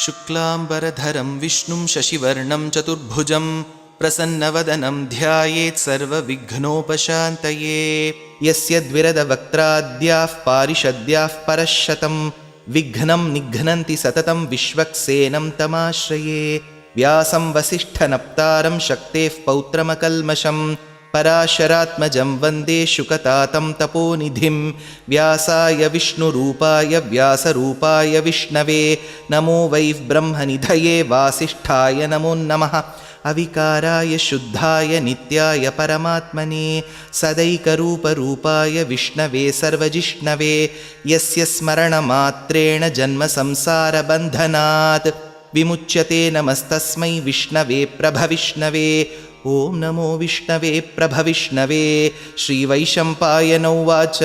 शुक्लाम्बरधरं विष्णुं शशिवर्णं चतुर्भुजं प्रसन्नवदनं ध्यायेत् सर्वविघ्नोपशान्तये। यस्य द्विरदवक्त्राद्याः पारिषद्याः परश्शतं विघ्नं निघ्नन्ति सततं विश्वक्सेनं तमाश्रये। व्यासं वसिष्ठनप्तारं शक्तेः पौत्रमकल्मषं पराशरात्मजं वन्दे शुकतातं तपोनिधिं। व्यासाय विष्णुरूपाय व्यासरूपाय विष्णवे नमो वै ब्रह्मनिधये वासिष्ठाय नमो नमः। अविकाराय शुद्धाय नित्याय परमात्मने सदैकरूपरूपाय विष्णवे सर्वजिष्णवे यस्य स्मरणमात्रेण जन्मसंसारबन्धनात् विमुच्यते। नमस्तस्मै विष्णवे प्रभविष्णवे। ॐ नमो विष्णवे प्रभविष्णवे। श्रीवैशम्पायन उवाच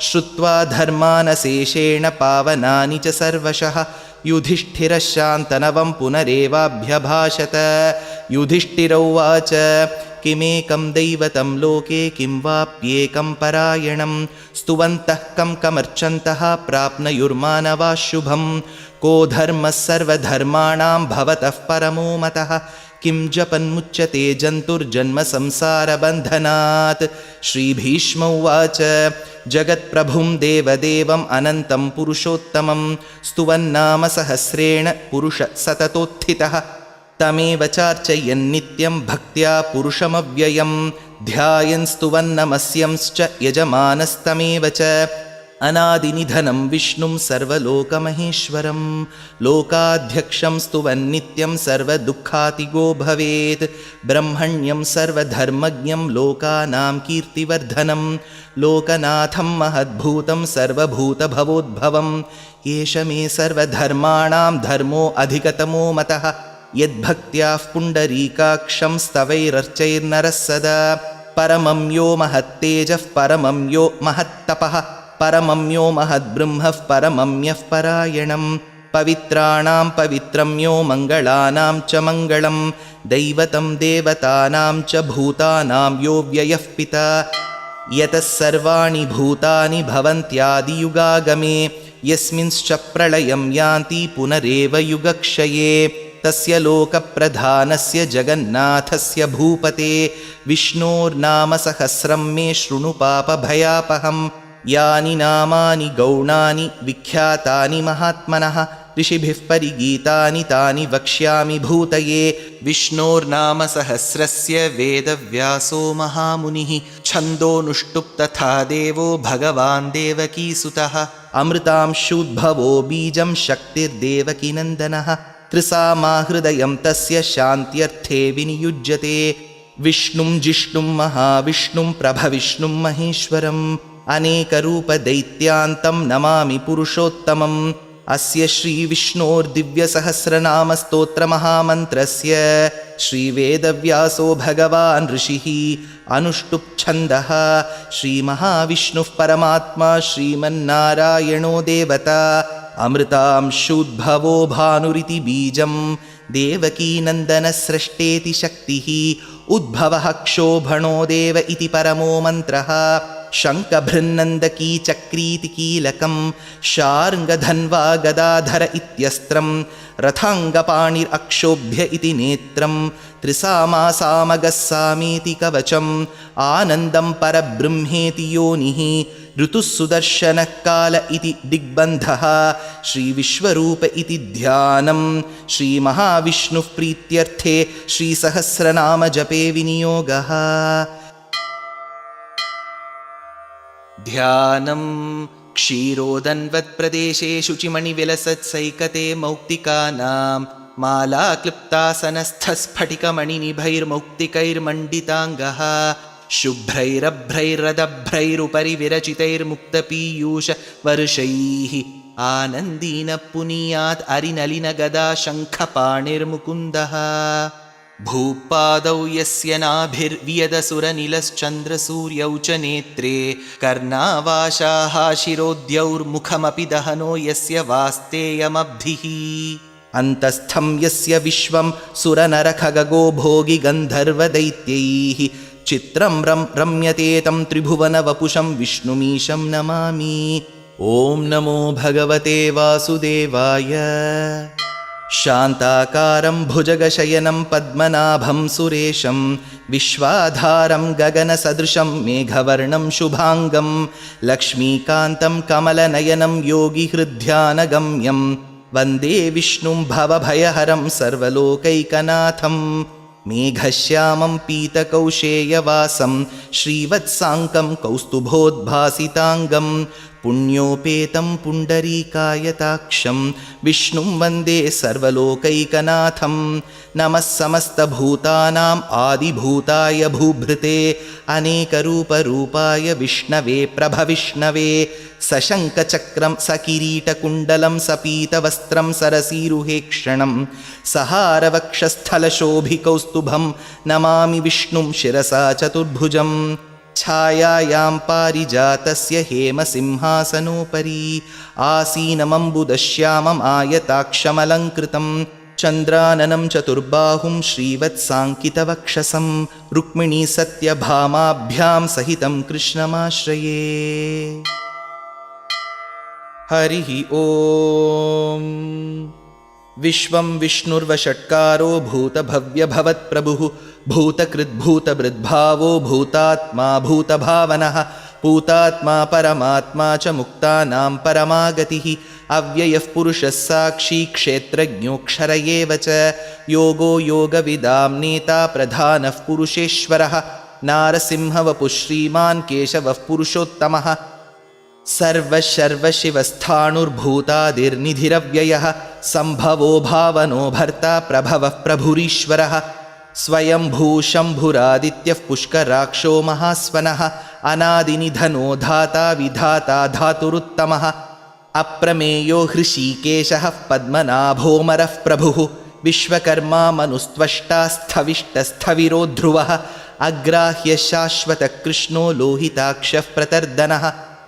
श्रुत्वा धर्मानशेषेण पावनानि च सर्वशः युधिष्ठिरः शान्तनवं पुनरेवाभ्यभाषत। युधिष्ठिर उवाच किमेकं दैवतं लोके किं वाप्येकं परायणं स्तुवन्तः कं कमर्चन्तः प्राप्नुयुर्मानवाः शुभं। को धर्मः सर्वधर्माणां भवतः परमो मतः किं जपन्मुच्यते जन्तुर्जन्मसंसारबन्धनात्। श्रीभीष्म उवाच जगत्प्रभुं देवदेवम् अनन्तं पुरुषोत्तमं स्तुवन्नाम सहस्रेण पुरुषः सततोत्थितः तमेव चार्चयन्नित्यं भक्त्या पुरुषमव्ययं ध्यायन् स्तुवन्नमस्यंश्च यजमानस्तमेव च। अनादिनिधनं विष्णुं सर्वलोकमहेश्वरं लोकाध्यक्षं स्तुवन्नित्यं सर्वदुःखातिगो भवेत्। ब्रह्मण्यं सर्वधर्मज्ञं लोकानां कीर्तिवर्धनं लोकनाथं महद्भूतं सर्वभूतभवोद्भवं। एष मे सर्वधर्माणां धर्मो अधिकतमो मतः यद्भक्त्याः पुण्डरीकाक्षं स्तवैरर्चैर्नरः सदा। परमं यो महत्तेजः परमं यो महत्तपः परमं यो महद्ब्रह्मः परमं यः परायणं। पवित्राणां पवित्रं यो मङ्गलानां च मङ्गलं दैवतं देवतानां च भूतानां यो व्ययः पिता। यतः सर्वाणि भूतानि भवन्त्यादियुगागमे यस्मिंश्च प्रलयं यान्ति पुनरेव युगक्षये। तस्य लोकप्रधानस्य जगन्नाथस्य भूपते विष्णोर्नाम सहस्रं मे शृणु पापभयापहम्। यानि नामानि गौणानि विख्यातानि महात्मनः ऋषिभिः परिगीतानि तानि वक्ष्यामि भूतये। विष्णोर्नाम सहस्रस्य वेदव्यासो महामुनिः छन्दोनुष्टुप् तथा देवो भगवान् देवकीसुतः। अमृतांशूद्भवो बीजं शक्तिर्देवकीनन्दनः त्रिसामाहृदयं तस्य शान्त्यर्थे विनियुज्यते। विष्णुं जिष्णुं महाविष्णुं प्रभविष्णुं महेश्वरम् अनेकरूपदैत्यान्तं नमामि पुरुषोत्तमम्। अस्य श्रीविष्णोर्दिव्यसहस्रनामस्तोत्रमहामन्त्रस्य श्रीवेदव्यासो भगवान् ऋषिः अनुष्टुप्छन्दः। श्रीमहाविष्णुः परमात्मा श्रीमन्नारायणो देवता अमृतांशूद्भवो भानुरिति बीजं देवकीनन्दनस्रष्टेति शक्तिः उद्भवः क्षोभणो देव इति परमो मन्त्रः। शङ्खभृन्नन्दकी चक्रीति कीलकं शार्ङ्गधन्वा गदाधर इत्यस्त्रं रथाङ्गपाणिरक्षोभ्य इति नेत्रं त्रिसामासामगः सामेति कवचम् आनन्दं परब्रह्मेति योनिः ऋतुः सुदर्शनः काल इति दिग्बन्धः। श्रीविश्वरूप इति ध्यानं श्रीमहाविष्णुः प्रीत्यर्थे श्रीसहस्रनामजपे विनियोगः। ध्यानं क्षीरोदन्वत्प्रदेशे शुचिमणिविलसत्सैकते मौक्तिकानां मालाक्लुप्तासनस्थस्फटिकमणिनिभैर्मौक्तिकैर्मण्डिताङ्गः शुभ्रैरभ्रैरदभ्रैरुपरि विरचितैर्मुक्तपीयूषवर्षैः आनन्दीनः पुनीयात् अरिनलिनगदा शङ्खपाणिर्मुकुन्दः। भूपादौ यस्य नाभिर्वियदसुरनिलश्चन्द्रसूर्यौ च नेत्रे कर्णावाशाः शिरोद्यौर्मुखमपि दहनो यस्य वास्तेयमब्धिः। अन्तस्थं यस्य विश्वं सुरनरखगो भोगि गन्धर्वदैत्यैः चित्रं रम्यते तं त्रिभुवनवपुषं विष्णुमीशं नमामि। ॐ नमो भगवते वासुदेवाय। शान्ताकारं भुजगशयनं पद्मनाभं सुरेशं विश्वाधारं गगनसदृशं मेघवर्णं शुभाङ्गं लक्ष्मीकान्तं कमलनयनं योगिहृद्ध्यानगम्यं वन्दे विष्णुं भवभयहरं सर्वलोकैकनाथं मेघश्यामं पीतकौशेयवासं श्रीवत्साङ्कं कौस्तुभोद्भासिताङ्गं पुण्योपेतं पुण्डरीकायताक्षं विष्णुं वन्दे सर्वलोकैकनाथं नमः समस्तभूतानाम् आदिभूताय भूभृते अनेकरूपरूपाय विष्णवे प्रभविष्णवे सशङ्खचक्रं सकिरीटकुण्डलं सपीतवस्त्रं सरसीरुहेक्षणं सहारवक्षस्थलशोभिकौस्तुभं नमामि विष्णुं शिरसा चतुर्भुजं छायायां पारिजातस्य हेमसिंहासनोपरि आसीनमम्बुदश्यामम् आयताक्षमलङ्कृतं चन्द्राननं चतुर्बाहुं श्रीवत्साङ्कितवक्षसं रुक्मिणीसत्यभामाभ्यां सहितं कृष्णमाश्रये। हरिः ॐ। विश्वं विष्णुर्वषट्कारो भूतभव्यभवत्प्रभुः भूतकृद्भूतभृद्भावो भूतात्मा भूतभावनः भूतात्मा परमात्मा च मुक्तानां परमागतिः अव्ययः पुरुषः साक्षी क्षेत्रज्ञोऽक्षर एव च योगो योगविदां नेता प्रधानः पुरुषेश्वरः नारसिंहवपुः श्रीमान् केशवः पुरुषोत्तमः सर्वशर्वशिवस्थाणुर्भूतादिर्निधिरव्ययः सम्भवो भावनो भर्ता प्रभवः प्रभुरीश्वरः स्वयंभू शम्भुरादित्यः पुष्कराक्षो महास्वनः अनादिनिधनो धाता विधाता धातुरुत्तमः अप्रमेयो हृषीकेशः पद्मनाभोमरः प्रभुः विश्वकर्मा मनुस्त्वष्टा स्थविष्टस्थविरो ध्रुवः अग्राह्य शाश्वतकृष्णो लोहिताक्षः प्रतर्दनः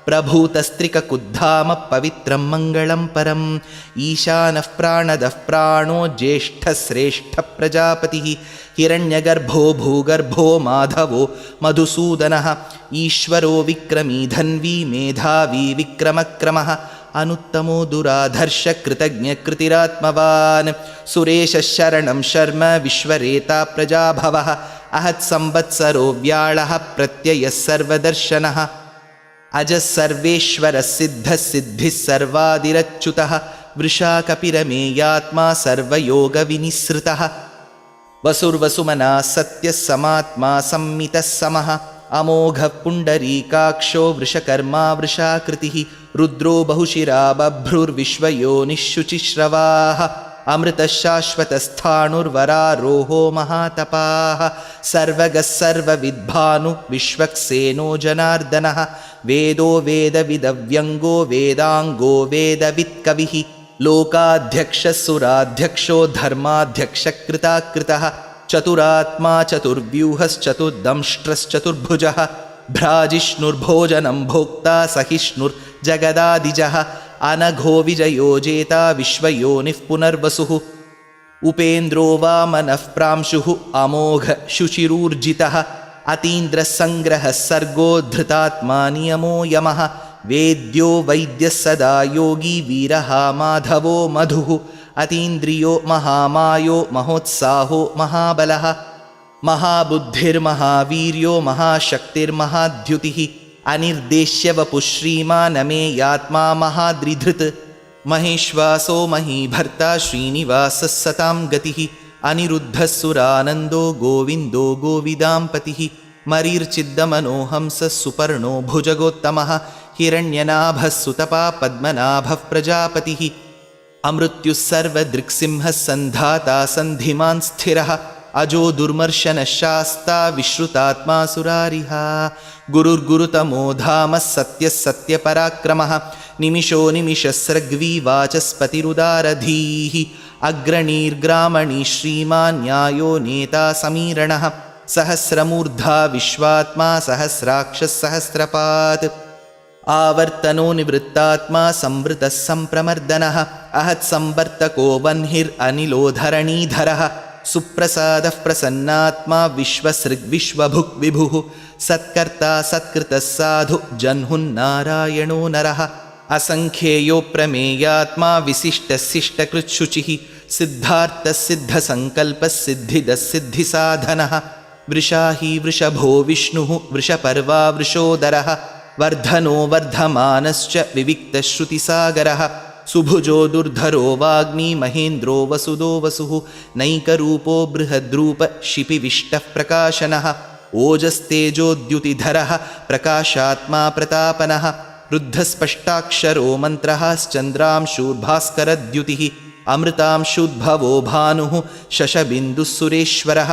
प्रभूतस्त्रिककुद्धाम पवित्रं मङ्गलं परम् ईशानः प्राणदः प्राणो ज्येष्ठश्रेष्ठप्रजापतिः हिरण्यगर्भो भूगर्भो माधवो मधुसूदनः ईश्वरो विक्रमी धन्वी मेधावी विक्रमक्रमः अनुत्तमो दुराधर्षकृतज्ञकृतिरात्मवान् सुरेशः शरणं शर्म विश्वरेता प्रजाभवः अहत्संवत्सरो व्याळः प्रत्ययः सर्वदर्शनः अजः सर्वेश्वरः सिद्धः सिद्धिः सर्वादिरच्युतः वृषा कपिरमेयात्मा सर्वयोगविनिसृतः वसुर्वसुमना सत्यः समात्मा संमितः समः अमोघः पुण्डरीकाक्षो वृषकर्मा वृषाकृतिः रुद्रो बहुशिरा बभ्रुर्विश्वयोनिः शुचिश्रवाः अमृतः शाश्वतस्थाणुर्वरारोहो महातपाः सर्वगः सर्वविद्भानु विश्वक्सेनो जनार्दनः वेदो वेदविदव्यङ्गो वेदाङ्गो वेदवित्कविः लोकाध्यक्षः सुराध्यक्षो धर्माध्यक्षकृताकृतः चतुरात्मा चतुर्व्यूहश्चतुर्दंष्ट्रश्चतुर्भुजः भ्राजिष्णुर्भोजनं भोक्ता सहिष्णुर्जगदादिजः अनघो विजयो जेता विश्वयोनिः पुनर्वसुः उपेन्द्रो वामनः प्रांशुः अमोघ शुचिरूर्जितः अतीन्द्रसङ्ग्रहः सर्गो धृतात्मा नियमो यमः वेद्यो वैद्यः सदा योगी वीरः माधवो मधुः अतीन्द्रियो महामायो महोत्साहो महाबलः महाबुद्धिर्महावीर्यो महाशक्तिर्महाद्युतिः अनिर्देश्य वपुः श्रीमानमेयात्मा महाद्रिधृत् महेश्वासो महीभर्ता श्रीनिवासः सतां गतिः अनिरुद्धः सुरानन्दो गोविन्दो गोविदाम्पतिः मरीर्चिद्दमनोहंसः सुपर्णो भुजगोत्तमः हिरण्यनाभः सुतपा पद्मनाभः प्रजापतिः अमृत्युः सर्वदृक्सिंहः सन्धाता सन्धिमान् स्थिरः अजो दुर्मर्शनः शास्ता विश्रुतात्मा सुरारिः गुरुर्गुरुतमो धामः सत्यः सत्यपराक्रमः निमिषो निमिषस्रग्वी वाचस्पतिरुदारधीः अग्रणीर्ग्रामणी श्रीमान् न्यायो नेता समीरणः सहस्रमूर्धा विश्वात्मा सहस्राक्षः सहस्रपात् आवर्तनो निवृत्तात्मा संवृतः सम्प्रमर्दनः अहत्संवर्तको वह्निरनिलोधरणीधरः सुप्रसादः प्रसन्नात्मा विश्वसृग्विश्वभुक् विभुः सत्कर्ता सत्कृतः साधु जह्नुन्नारायणो नरः असङ्ख्येयो प्रमेयात्मा विशिष्टशिष्टकृच्छुचिः सिद्धार्थसिद्धसङ्कल्पः सिद्धिदः सिद्धिसाधनः वृषाही वृषभो विष्णुः वृषपर्वा वृषोदरः वर्धनो वर्धमानश्च विविक्तश्रुतिसागरः सुभुजो दुर्धरो वाग्मी महेन्द्रो वसुदो वसुः नैकरूपो बृहद्रूप शिपिविष्टः प्रकाशनः ओजस्तेजोद्युतिधरः प्रकाशात्मा प्रतापनः रुद्धस्पष्टाक्षरो मन्त्रः स्चन्द्रांशूर्भास्करद्युतिः अमृतांशुद्भवो भानुः शशबिन्दुः सुरेश्वरः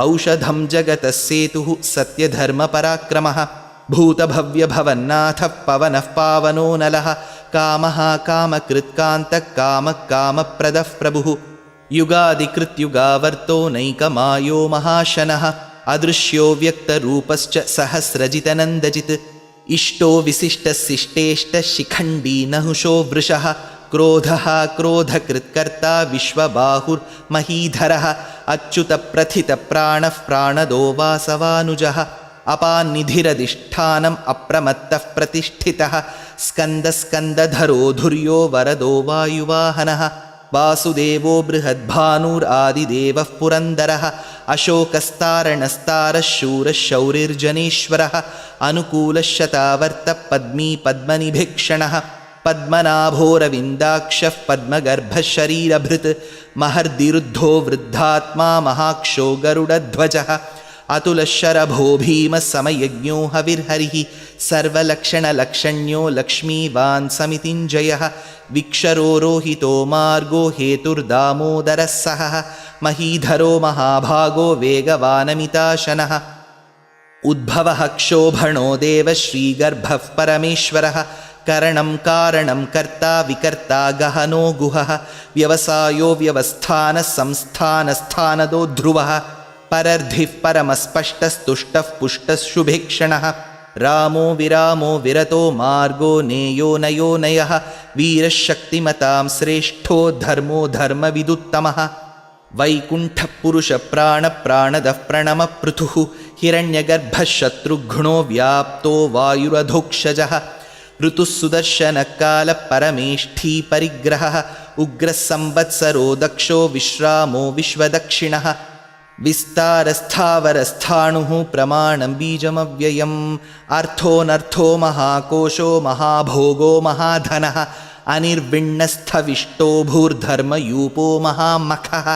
औषधं जगतः सेतुः सत्यधर्मपराक्रमः भूतभव्यभवन्नाथः पवनः पावनो नलः कामः कामकृत्कान्तः कामः कामप्रदः प्रभुः युगादिकृत्युगावर्तो नैकमायो महाशनः अदृश्यो व्यक्तरूपश्च सहस्रजितनन्दजित् इष्टो विशिष्टशिष्टेष्टशिखण्डी नहुषो वृषः क्रोधः क्रोधकृत्कर्ता विश्वबाहुर्महीधरः अच्युतप्रथितप्राणः प्राणदो वासवानुजः अपान्निधिरधिष्ठानम् अप्रमत्तः प्रतिष्ठितः स्कन्दस्कन्दधरो धुर्यो वरदो वायुवाहनः वासुदेवो बृहद्भानुरादिदेवः पुरन्दरः अशोकस्तारणस्तारः शूरः शौरिर्जनेश्वरः अनुकूलः शतावर्तः पद्मी पद्मनिभीक्षणः पद्मनाभोरविन्दाक्षः पद्मगर्भः शरीरभृत् महर्दिरुद्धो वृद्धात्मा महाक्षो गरुडध्वजः अतुलशरभो भीमः समयज्ञो हविर्हरिः सर्वलक्षणलक्षण्यो लक्ष्मीवान् समितिञ्जयः विक्षरो रोहितो मार्गो हेतुर्दामोदरः सहः महीधरो महाभागो वेगवानमिताशनः उद्भवः क्षोभणो देवः श्रीगर्भः परमेश्वरः करणं कारणं कर्ता विकर्ता गहनो गुहः व्यवसायो व्यवस्थानः संस्थानस्थानदो ध्रुवः परर्धिः परमस्पष्टस्तुष्टः पुष्टः शुभेक्षणः रामो विरामो विरतो मार्गो नेयो नयो नयः वीरशक्तिमतां श्रेष्ठो धर्मो धर्मविदुत्तमः वैकुण्ठपुरुषप्राणप्राणदः प्रणमपृथुः हिरण्यगर्भः शत्रुघ्नो व्याप्तो वायुरधोक्षजः ऋतुः सुदर्शनकालः परमेष्ठी परिग्रहः उग्रः संवत्सरो दक्षो विश्रामो विश्वदक्षिणः विस्तारस्थावरस्थाणुः प्रमाणं बीजमव्ययम् अर्थोऽनर्थो महाकोशो महाभोगो महाधनः अनिर्विण्णस्थविष्टो भूर्धर्मयूपो महामखः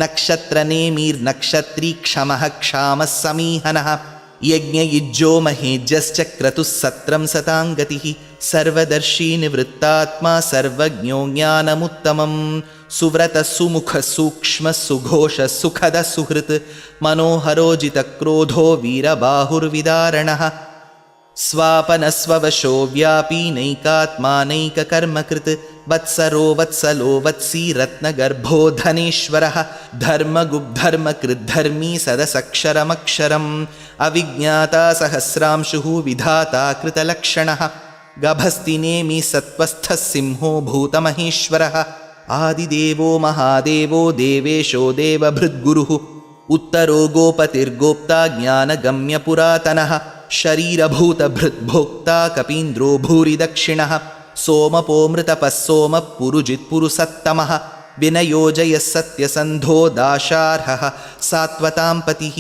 नक्षत्रनेमिर्नक्षत्री क्षमः क्षामः समीहनः यज्ञयुज्यो महेज्यश्च क्रतुः सत्रं सताङ्गतिः सर्वदर्शी निवृत्तात्मा सर्वज्ञो ज्ञानमुत्तमं सुव्रतः सुमुखः सूक्ष्मः सुघोषः सुखदः सुहृत् मनोहरोजितक्रोधो वीरबाहुर्विदारणः स्वापनस्ववशो व्यापी नैकात्मा नैककर्मकृत् वत्सरो वत्सलो वत्सी रत्नगर्भो धनेश्वरः धर्मगुब्धर्मकृद्धर्मी सदसक्षरमक्षरम् अविज्ञाता सहस्रांशुः विधाता कृतलक्षणः गभस्तिनेमि सत्त्वस्थः सिंहो भूतमहेश्वरः आदिदेवो महादेवो देवेशो देवभृद्गुरुः उत्तरो गोपतिर्गोप्ता ज्ञानगम्यपुरातनः शरीरभूतभृद्भोक्ता कपीन्द्रो भूरि दक्षिणः सोमपोमृतपः सोमः पुरुजित्पुरुसत्तमः विनयोजयः सत्यसन्धो दाशार्हः सात्वतां पतिः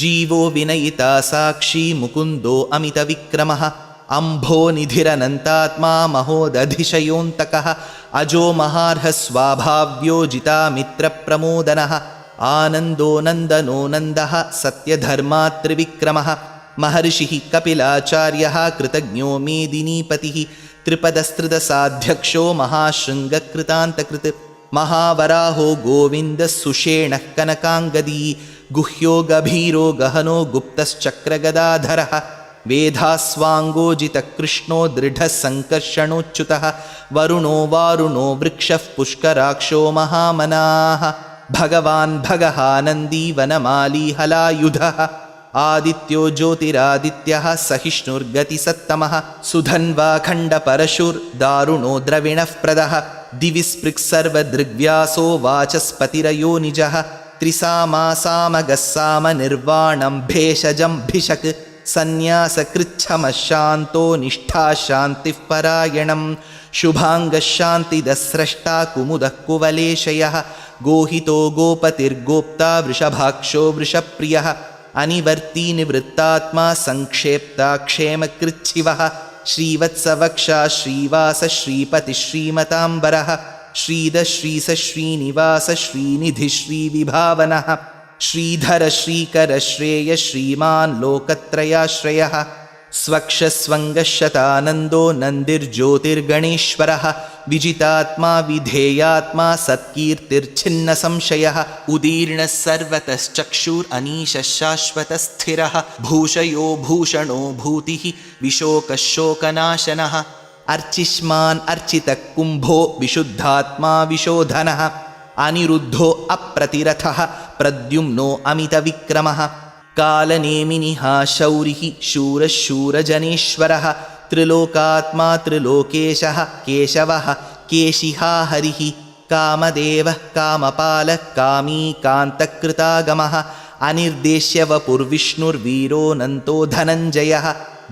जीवो विनयिता साक्षी मुकुन्दो अमितविक्रमः अम्भो निधिरनन्तात्मा महोदधिशयोऽन्तकः अजो महार्हः स्वाभाव्यो जितामित्रप्रमोदनः आनन्दो नन्दनो नन्दः सत्यधर्मात्रिविक्रमः महर्षिः कपिलाचार्यः कृतज्ञो मेदिनीपतिः त्रिपदस्त्रिदशाध्यक्षो महाशृङ्गकृतान्तकृत् महावराहो गोविन्दः सुषेणः कनकाङ्गदी गुह्यो गभीरो गहनो गुप्तश्चक्रगदाधरः वेधास्वाङ्गोजितकृष्णो दृढः सङ्कर्षणोच्युतः वरुणो वारुणो वृक्षः पुष्कराक्षो महामनाः भगवान् भगहानन्दी वनमाली हलायुधः आदित्यो ज्योतिरादित्यः सहिष्णुर्गतिसत्तमः सुधन्वाखण्डपरशुर्दारुणो द्रविणः प्रदः दिवि स्पृक्सर्वदृग्व्यासो वाचस्पतिरयो निजः त्रिसामासामगः सामनिर्वाणं भेषजं भिषक् सन्न्यासकृच्छमः शान्तो निष्ठा शान्तिः परायणं शुभाङ्गशान्तिदस्रष्टा कुमुदः कुवलेशयः गोहितो गोपतिर्गोप्ता वृषभाक्षो वृषप्रियः अनिवर्ती निवृत्तात्मा संक्षेप्ता क्षेमकृच्छिवः श्रीवत्सवक्षा श्रीवास श्रीपति श्रीमताम्बरः श्रीद श्रीस श्रीनिवास श्रीनिधि श्रीविभावनः श्रीधर श्रीकर श्रेय श्रीमान् लोकत्रयाश्रयः स्वक्षस्वङ्गशतानन्दो नन्दिर्ज्योतिर्गणेश्वरः विजितात्मा विधेयात्मा सत्कीर्तिर्छिन्नसंशयः उदीर्णः सर्वतश्चक्षुरनीशः शाश्वतस्थिरः भूषयो भूषणो भूतिः विशोकः शोकनाशनः अर्चिष्मान् अर्चितः कुम्भो विशुद्धात्मा विशोधनः अनिरुद्धो अप्रतिरथः प्रद्युम्नो अमितविक्रमः कालनेमिनिः शौरिः शूरः शूरजनेश्वरः त्रिलोकात्मा त्रिलोकेशः केशवः केशिहा हरिः कामदेवः कामपालः कामी कान्तकृतागमः अनिर्देश्य वपुर्विष्णुर्वीरोऽनन्तो धनञ्जयः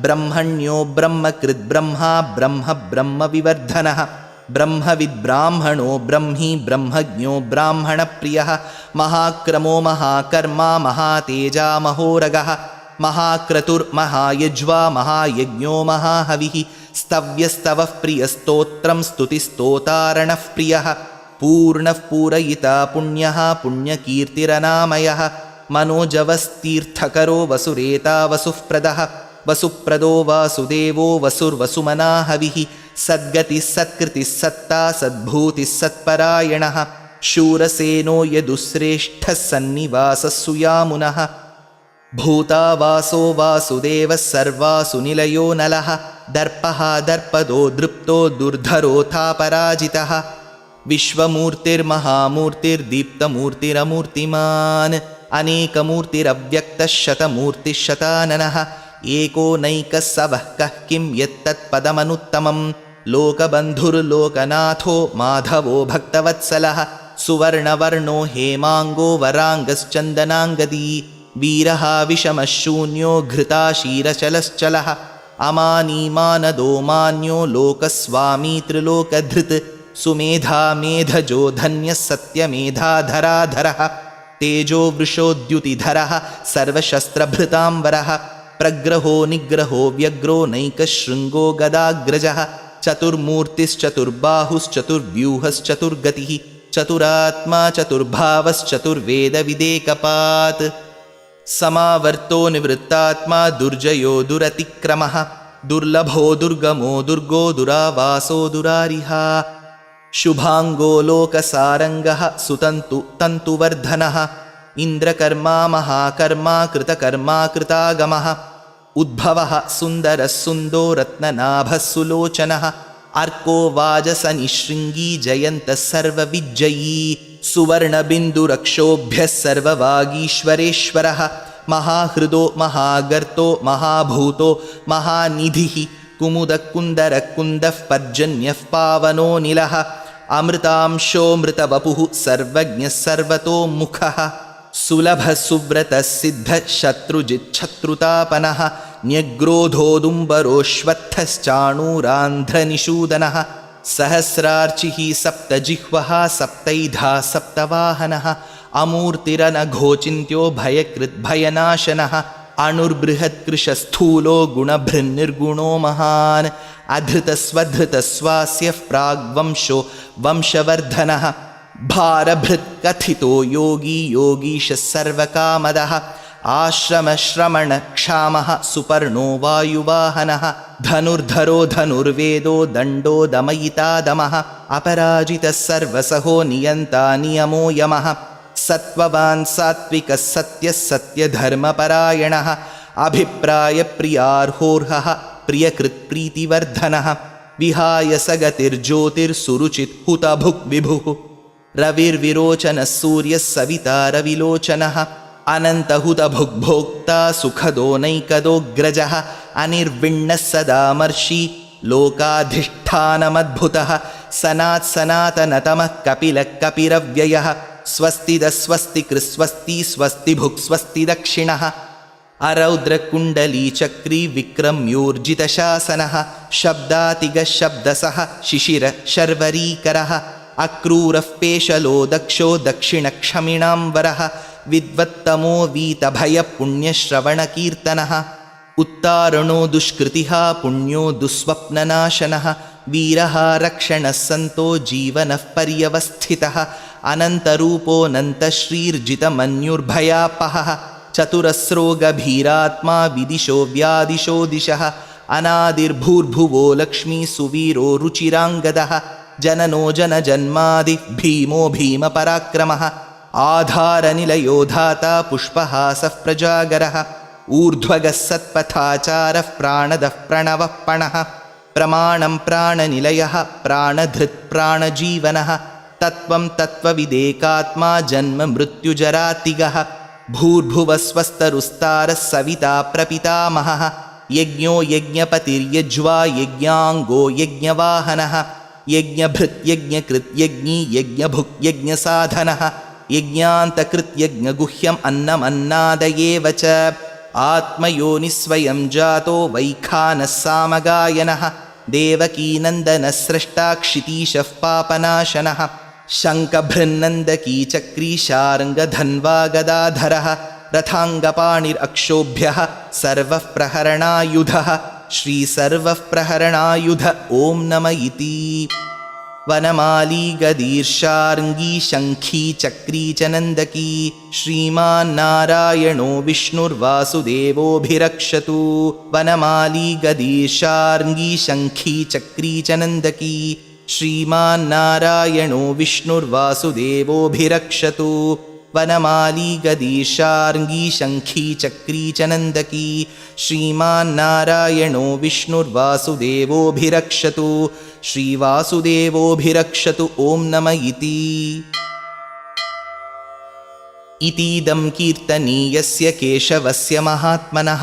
ब्रह्मण्यो ब्रह्मकृद्ब्रह्मा ब्रह्म ब्रह्मविवर्धनः ब्रह्मविद्ब्राह्मणो ब्रह्मी ब्रह्मज्ञो ब्राह्मणप्रियः महाक्रमो महाकर्मा महातेजा महोरगः महाक्रतुर्महायज्वा महायज्ञो महाहविः स्तव्यस्तवः प्रियस्तोत्रं स्तुतिस्तोतारणः प्रियः पूर्णः पूरयिता पुण्यः पुण्यकीर्तिरनामयः मनोजवस्तीर्थकरो वसुरेता वसुःप्रदः वसुप्रदो वासुदेवो वसुर्वसुमनाहविः सद्गतिः सत्कृतिः सत्ता सद्भूतिः सत्परायणः शूरसेनो यदुश्रेष्ठः सन्निवासः सुयामुनः भूतावासो वासुदेवः सर्वासु निलयो नलः दर्पः दर्पदो दृप्तो दुर्धरोऽथापराजितः विश्वमूर्तिर्महामूर्तिर्दीप्तमूर्तिरमूर्तिमान् अनेकमूर्तिरव्यक्तः शतमूर्तिः शताननः एको नैकः सवः कः किं यत्तत्पदमनुत्तमं लोकबन्धुर्लोकनाथो माधवो भक्तवत्सलः सुवर्णवर्णो हेमाङ्गो वराङ्गश्चन्दनाङ्गदी वीरः विषमः शून्यो घृताशीरचलश्चलः अमानीमानदो मान्यो लोकस्वामी त्रिलोकधृत् सुमेधा मेधजो धन्यः सत्यमेधाधराधरः तेजो वृषोद्युतिधरः सर्वशस्त्रभृताम्बरः प्रग्रहो निग्रहो व्यग्रो नैकशृङ्गो गदाग्रजः चतुर्मूर्तिश्चतुर्बाहुश्चतुर्व्यूहश्चतुर्गतिः चतुरात्मा चतुर्भावश्चतुर्वेदविदेकपात् समावर्तो निवृत्तात्मा दुर्जयो दुरतिक्रमः दुर्लभो दुर्गमो दुर्गो दुरावासो दुरारिहा शुभाङ्गो लोकसारङ्गः सुतन्तु तन्तुवर्धनः इन्द्रकर्मा महाकर्मा कृतकर्मा कृतागमः उद्भवः सुन्दरः सुन्दो रत्ननाभः सुलोचनः अर्को वाजसनिशृङ्गी जयन्तः सर्वविज्जयी सुवर्णबिन्दुरक्षोभ्यः सर्ववागीश्वरेश्वरः महाहृदो महागर्तो महाभूतो महानिधिः कुमुदकुन्दरकुन्दः पर्जन्यः पावनो निलः अमृतांशोऽमृतवपुः सर्वज्ञः सर्वतोमुखः सुलभः सुव्रतः सिद्धः शत्रुजिच्छत्रुतापनः न्यग्रोधोदुम्बरोऽश्वत्थश्चाणूरान्ध्रनिषूदनः सहस्रार्चिः सप्तजिह्वः सप्तैधा सप्तवाहनः अमूर्तिरनघोचिन्त्यो भयकृद्भयनाशनः अणुर्बृहत्कृशस्थूलो गुणभृन्निर्गुणो महान् अधृतस्वधृतस्वास्यः प्राग्वंशो वंशवर्धनः भारभृत्कथितो योगी योगीशः सर्वकामदः आश्रमश्रमणक्षामः सुपर्णो वायुवाहनः धनुर्धरो धनुर्वेदो दण्डो दमयितादमः अपराजितः सर्वसहो नियन्ता नियमो यमः सत्त्ववान् सात्विकः सत्यः सत्यधर्मपरायणः अभिप्रायप्रियार्होर्हः प्रियकृत्प्रीतिवर्धनः विहाय सगतिर्ज्योतिर्सुरुचित् हुतभुक् विभुः रविर्विरोचनः सूर्यः सविता रविलोचनः अनन्तहुतभुग्भोक्ता सुखदो नैकदोऽग्रजः अनिर्विण्णः सदामर्षि लोकाधिष्ठानमद्भुतः सनात्सनातनतमः कपिलः कपिरव्ययः स्वस्तिदस्वस्तिकृस्वस्ति स्वस्तिभुक् स्वस्ति दक्षिणः अरौद्रकुण्डलीचक्री विक्रम्योर्जितशासनः शब्दातिगशब्दसः शिशिर शर्वरीकरः अक्रूरः पेशलो दक्षो दक्षिणक्षमिणाम्बरः विद्वत्तमो वीतभयपुण्यश्रवणकीर्तनः उत्तारणो दुष्कृतिः पुण्यो दुःस्वप्ननाशनः वीरः रक्षणः सन्तो जीवनः पर्यवस्थितः अनन्तरूपोऽनन्तश्रीर्जितमन्युर्भयापहः चतुरस्रो गभीरात्मा विदिशो व्यादिशो दिशः अनादिर्भूर्भुवो लक्ष्मी सुवीरो रुचिराङ्गदः जननो जनजन्मादि भीमो भीमपराक्रमः आधारनिलयो धाता पुष्पहासः प्रजागरः ऊर्ध्वगः सत्पथाचारः प्राणदः प्रणवः पणः प्रमाणं प्राणनिलयः प्राणधृत् प्राणजीवनः तत्त्वं तत्त्वविदेकात्मा जन्म मृत्युजरातिगः भूर्भुवस्वस्तरुस्तारः सविता प्रपितामहः यज्ञो यज्ञपतिर्यज्वा यज्ञाङ्गो यज्ञवाहनः यज्ञभृत् यज्ञकृत् यज्ञी यज्ञभुक् यज्ञसाधनः यज्ञान्तकृत् यज्ञगुह्यम् अन्नमन्नादयेव च आत्मयोनिस्वयं जातो वैखानः सामगायनः देवकीनन्दनः स्रष्टा क्षितीशः पापनाशनः शङ्खभृन्नन्दकी चक्री शार्ङ्गधन्वा गदाधरः रथाङ्गपाणिरक्षोभ्यः सर्वः प्रहरणायुधः श्रीसर्वः प्रहरणायुध ॐ नम इति वनमाली गदीर्षार्ङ्गी शङ्खी चक्री च नन्दकी श्रीमान्नारायणो विष्णुर्वासुदेवोऽभिरक्षतु वनमाली गदीर्षार्ङ्गी शङ्खी चक्री च नन्दकी श्रीमान्नारायणो विष्णुर्वासुदेवोऽभिरक्षतु वनमाली गदीर्षार्ङ्गी शङ्खी चक्री च नन्दकी श्रीमान्नारायणो विष्णुर्वासुदेवोऽभिरक्षतु श्रीवासुदेवोऽभिरक्षतु ॐ नम इतीदं कीर्तनीयस्य केशवस्य महात्मनः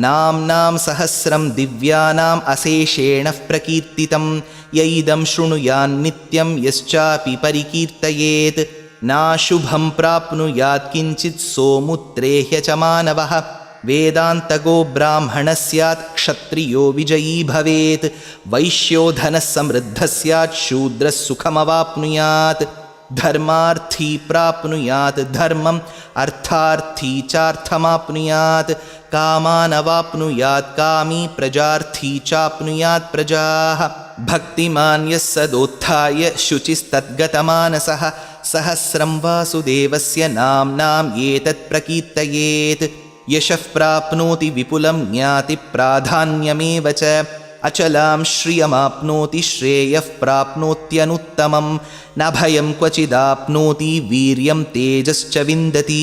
नाम्नां सहस्रं दिव्यानाम् अशेषेण प्रकीर्तितं य इदं शृणुयान्नित्यं यश्चापि परिकीर्तयेत् नाशुभं प्राप्नुयात् किञ्चित् सोमुत्रेह्य च मानवः वेदान्तगो ब्राह्मणः स्यात् क्षत्रियो विजयी भवेत् वैश्यो धनः समृद्धः स्यात् शूद्रः सुखमवाप्नुयात् धर्मार्थी प्राप्नुयात् धर्मम् अर्थार्थी चार्थमाप्नुयात् कामानवाप्नुयात् कामी प्रजार्थी चाप्नुयात् प्रजाः भक्तिमान् यः सदोत्थाय शुचिस्तद्गतमानसः सहस्रं वासुदेवस्य नाम्नाम् एतत् प्रकीर्तयेत् यशः प्राप्नोति विपुलं ज्ञाति प्राधान्यमेव च अचलां श्रियमाप्नोति श्रेयः प्राप्नोत्यनुत्तमं न भयं क्वचिदाप्नोति वीर्यं तेजश्च विन्दति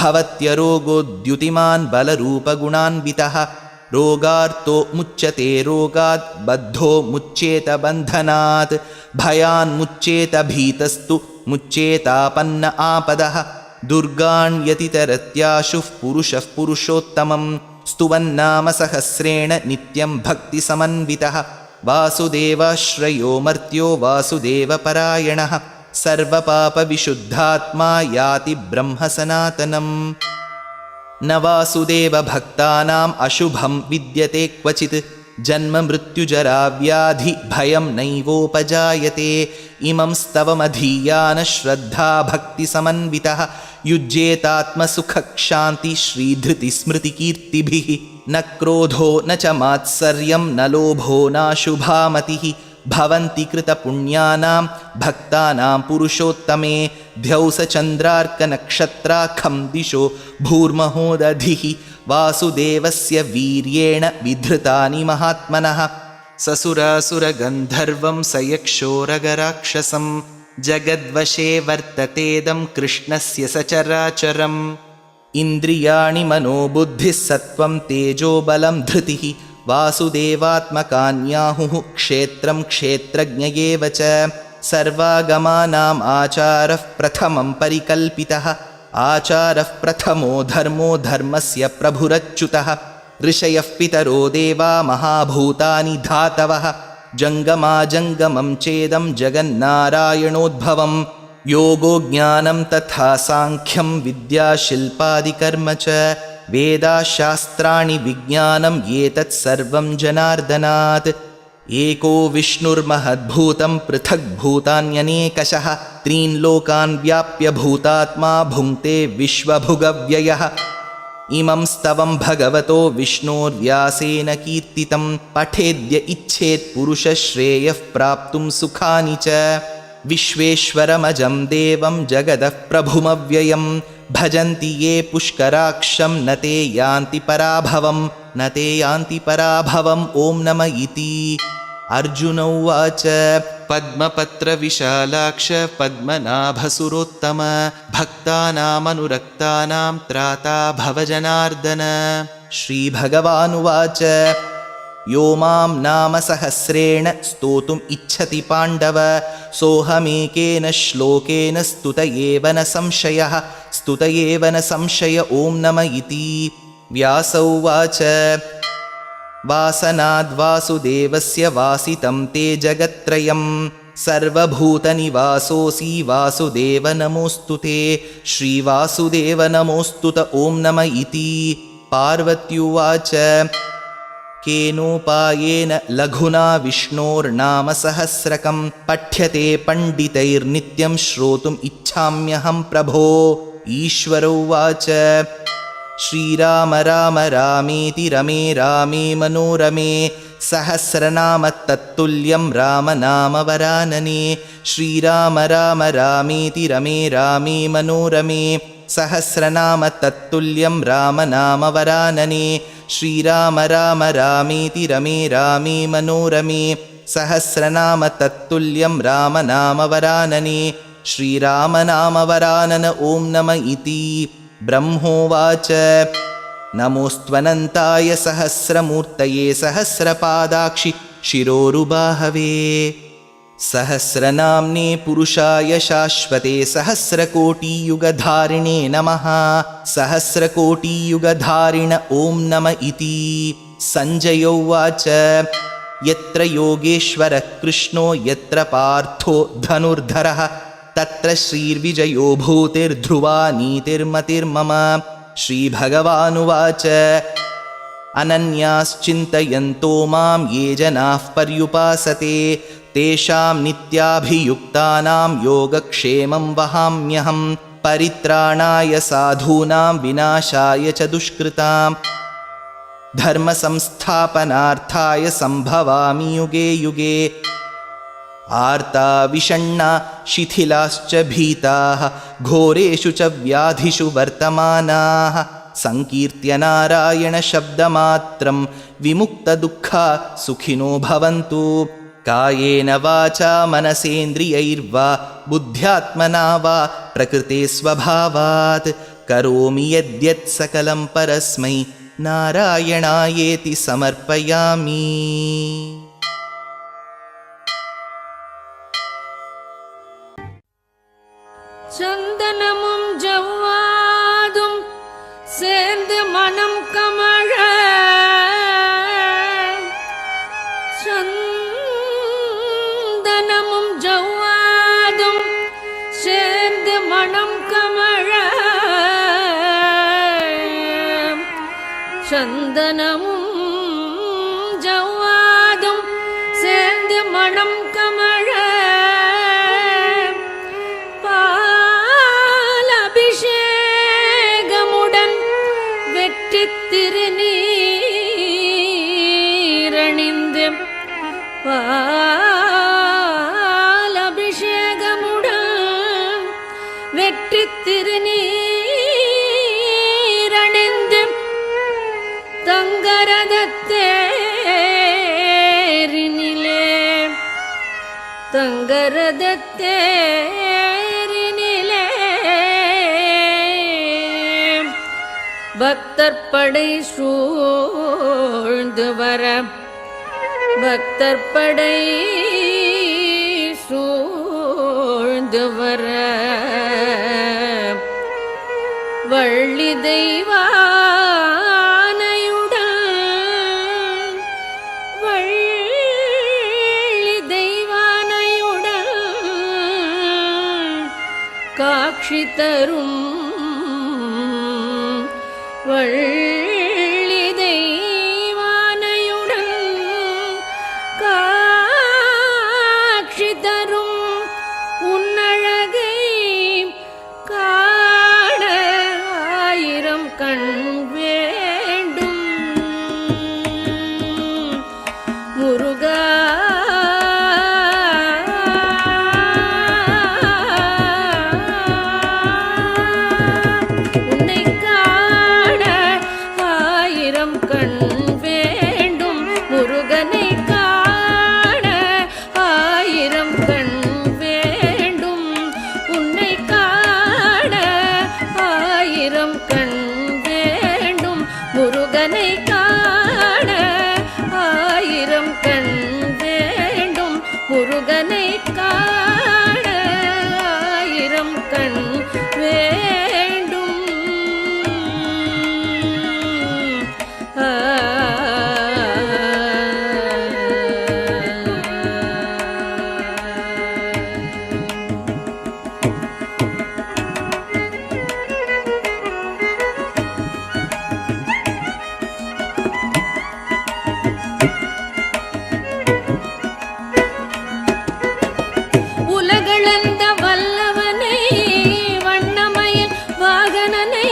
भवत्यरोगोद्युतिमान् बलरूपगुणान्वितः रोगार्तो मुच्यते रोगात् बद्धो मुच्येत बन्धनात् भयान्मुच्येत भीतस्तु मुच्येतापन्न आपदः दुर्गाण्यतितरत्याशुः पुरुषः पुरुषोत्तमं स्तुवन्नाम सहस्रेण नित्यं भक्तिसमन्वितः वासुदेवाश्रयो मर्त्यो वासुदेवपरायणः सर्वपापविशुद्धात्मा याति ब्रह्मसनातनम् न वासुदेवभक्तानाम् अशुभं विद्यते क्वचित् जन्म मृत्युजरा व्याधि भयं नैवोपजायते इमं स्तवमधीयान श्रद्धा भक्तिसमन्वितः युज्येतात्मसुखक्षान्ति श्रीधृतिस्मृतिकीर्तिभिः न क्रोधो न च मात्सर्यं न लोभो नाशुभामतिः भवन्ति कृतपुण्यानां भक्तानां पुरुषोत्तमे द्यौसचन्द्रार्कनक्षत्राखं दिशो भूर्महोदधिः वासुदेवस्य वीर्येण विधृतानि महात्मनः ससुरासुरगन्धर्वं सयक्षोरगराक्षसं जगद्वशे वर्ततेदं कृष्णस्य सचराचरम् इन्द्रियाणि मनोबुद्धिः सत्त्वं तेजोबलं धृतिः वासुदेवात्मकान्याहुः क्षेत्रं क्षेत्रज्ञ एव च सर्वागमानाम् आचारः प्रथमं परिकल्पितः आचारः प्रथमो धर्मो धर्मस्य प्रभुरच्युतः ऋषयः पितरो देवा महाभूतानि धातवः जङ्गमाजङ्गमं चेदं जगन्नारायणोद्भवं योगो ज्ञानं तथा साङ्ख्यं विद्याशिल्पादिकर्म च वेदाशास्त्राणि विज्ञानम् एतत् सर्वं जनार्दनात्। एको विष्णुर्महद्भूतं पृथग्भूतान्यनेकशः त्रीन् लोकान् व्याप्य भूतात्मा भुङ्क्ते विश्वभुगव्ययः। इमं स्तवं भगवतो विष्णोर्व्यासेन कीर्तितं पठेद्य इच्छेत् पुरुषश्रेयः प्राप्तुं सुखानि च। विश्वेश्वरमजं देवं जगदः प्रभुमव्ययं भजन्ति ये पुष्कराक्षं न ते यान्ति पराभवम् ॐ नम इति। अर्जुन उवाच पद्मपत्रविशालाक्ष पद्मनाभसुरोत्तम भक्तानामनुरक्तानां त्राता भवजनार्दन। श्रीभगवानुवाच यो मां नाम सहस्रेण स्तोतुम् इच्छति पाण्डव सोऽहमेकेन श्लोकेन स्तुत एव न संशय ॐ नम इति। व्यास उवाच वासनाद्वासुदेवस्य वासितं ते जगत्त्रयं सर्वभूतनिवासोऽसि वासुदेव नमोऽस्तु ते। श्रीवासुदेव नमोऽस्तु त ॐ नम इति। पार्वत्युवाच केनोपायेन लघुना विष्णोर्नाम सहस्रकं पठ्यते पण्डितैर्नित्यं श्रोतुम् इच्छाम्यहं प्रभो। ईश्वर उवाच श्रीराम राम रामेति रमे रामे मनोरमे सहस्रनाम तत्तुल्यं राम नाम वरानने। श्रीराम राम रामेति रमे रामे मनोरमे सहस्रनाम तत्तुल्यं राम नाम वरानने। श्रीराम राम रामेति रमे रामे मनोरमे सहस्रनाम तत्तुल्यं राम नाम वरानने। श्रीराम नाम वरानन ॐ नम इति। ब्रह्मोवाच नमोऽस्त्वनन्ताय सहस्रमूर्तये सहस्रपादाक्षि शिरोरुबाहवे सहस्रनाम्ने पुरुषाय शाश्वते सहस्रकोटियुगधारिणे नमः। सहस्रकोटियुगधारिण ॐ नम इति। सञ्जय उवाच यत्र योगेश्वरः कृष्णो यत्र पार्थो धनुर्धरः तत्र श्रीर्विजयो भूतिर्ध्रुवा नीतिर्मतिर्मम। श्रीभगवानुवाच अनन्याश्चिन्तयन्तो मां ये जनाः पर्युपासते तेषां नित्याभियुक्तानां योगक्षेमं वहाम्यहं परित्राणाय साधूनां विनाशाय च दुष्कृतां धर्मसंस्थापनार्थाय सम्भवामि युगे युगे। आर्ता विषण्णा शिथिलाश्च भीताः घोरेषु च व्याधिषु वर्तमानाः संकीर्त्य नारायणशब्दमात्रं विमुक्तदुःखा सुखिनो भवन्तु। कायेन वाचा मनसेन्द्रियैर्वा बुद्ध्यात्मना वा प्रकृते स्वभावात् करोमि यद्यत् सकलं परस्मै नारायणायेति समर्पयामि। சந்தனமும் ஜவ்வாதும் சேர்ந்து மனம் கமழ சந்தனமும் ஜவ்வாதும் சேர்ந்து மனம் கமழ சந்தனமும் ஜவ்வாதும் சேர்ந்து மனம் கமழ திருநீரணிந்து பாலபிஷேகமுடன் வெற்றி திருநீரணிந்து தங்கரதத்தேரினிலே பக்தர் படை சூழ்ந்து வர பக்தர் படை சூழ்ந்து வர வள்ளி தெய்வானையுடன் வள்ளி தெய்வானையுடன் காட்சி தரும் வள்ளி தெய்வானையுடன் காட்சி தரும் உன்னழகை காண ஆயிரம் கண் வேண்டும் முருகா. முருகனை காண ஆயிரம் கண் வேண்டும் முருகனை காண ஆயிரம் கண் வேண்டும். உலகளந்த வல்லவனை வண்ணமயில் வாகனனை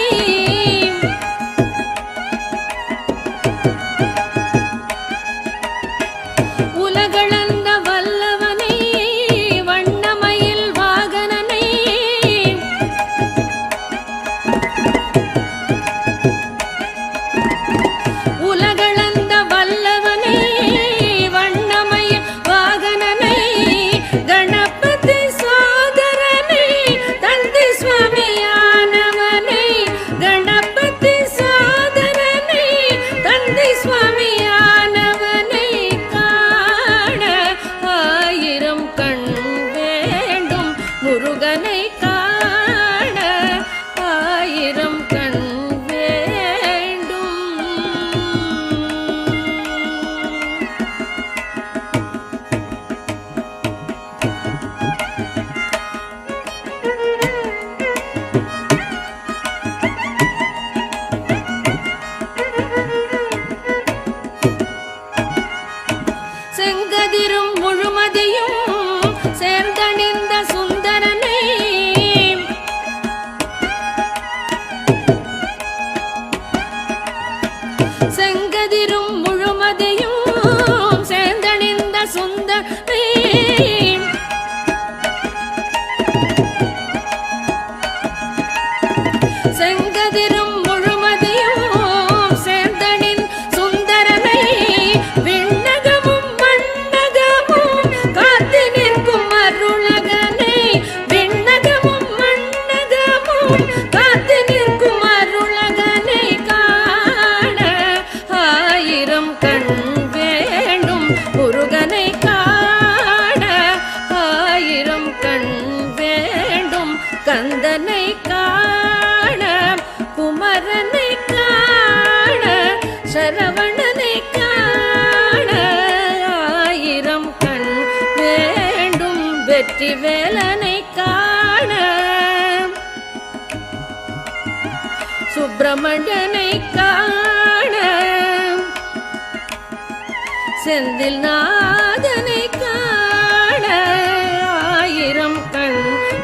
உலகளந்த வல்லவனை வண்ணமயில் வாகனனை உலகளந்த வல்லவனை வண்ணமயில் வாகனனை கணபதி சோதரனை தந்தை சுவாமியானவனை கணபதி சோதரனை தந்தை சுவாமியானவனை காண ஆயிரம் கண் வேண்டும் முருகனை காண ஆயிரம் கண் வேண்டும். செங்கதிரும் முழுமதியும் சேர்ந்தணிந்த சுந்தரனை செங்கதிரும் முழுமதியும் சேர்ந்தணிந்த சுந்தரனை செங்கதிரும் முழுமதியும் சேர்ந்தனின் சுந்தரனை விண்ணகமும் மண்ணகமும் காத்து நிற்கும் அருளகனை விண்ணகமும் மண்ணகமும் காத்து நிற்கும் அருளகனை காண ஆயிரம் கண் வேண்டும் முருகனை காண ஆயிரம் கண் வேண்டும் கந்தனை காண குமரனை காண சரவணனை காண ஆயிரம் கண் வேண்டும் வெற்றி வேலனை காண சுப்பிரமணியனை காண செந்தில் நாதனை காண ஆயிரம் கண்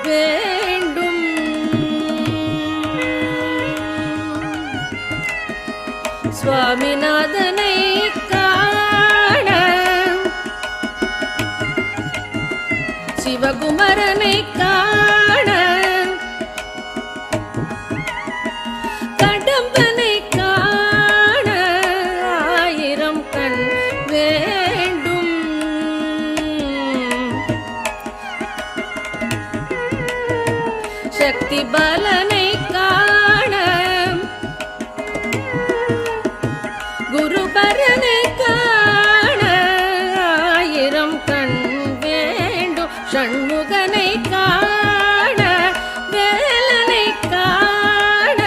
வேண்டும். சுவாமிநாதனை காண சிவகுமரனை காண கடம்பனை காண ஆயிரம் கண் வேண்டும். சக்தி பாலனை காண குருபரனை காண ஆயிரம் கண் வேண்டும். ஷண்முகனை காண வேலனை காண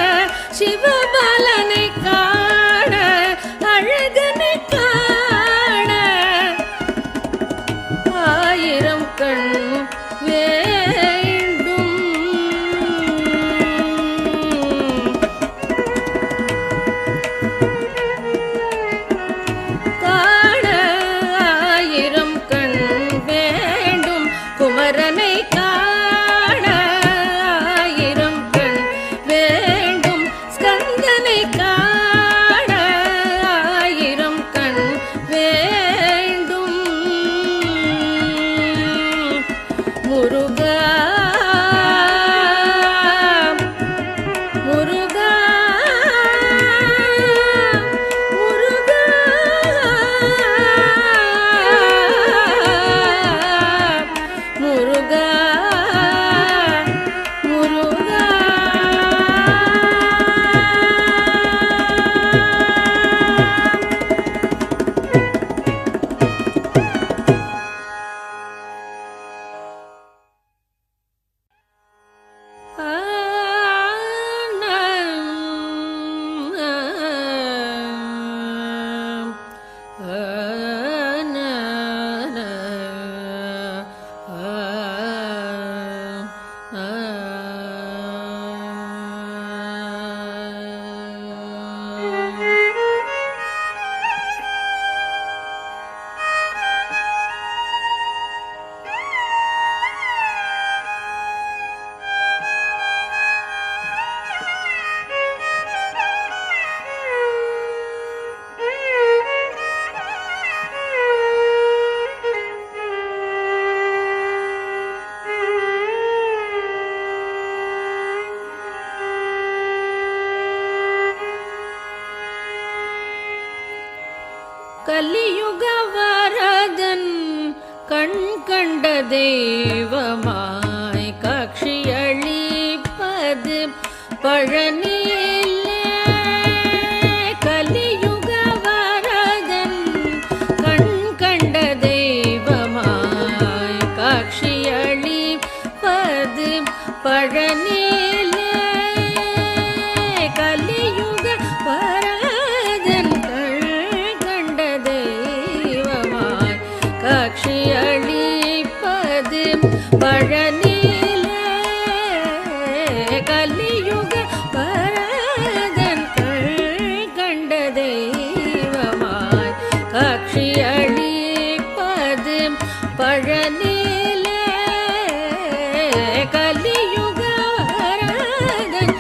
சிவபாலனை காண அழகனை காண ஆயிரம் கண் வேண்டும். ஷண்முகனை காண ஆயிரம் கண் வேண்டும். முருகா முருகா முருகா முருகா முருகா. கலியுக வரதன் கண் கண்ட தெய்வமாய் காட்சியளிப்பது பழனியிலே. கலியுக வரதன் கண் கண்ட தெய்வமாய் காட்சியளிப்பது பழனியிலே. கலியுக வரதன் காட்சியளிப்பது பழனியிலே. கலியுக வரதன் கண்ட தெய்வமாய் காட்சியளிப்பது பழனியிலே. கலியுக வரதன்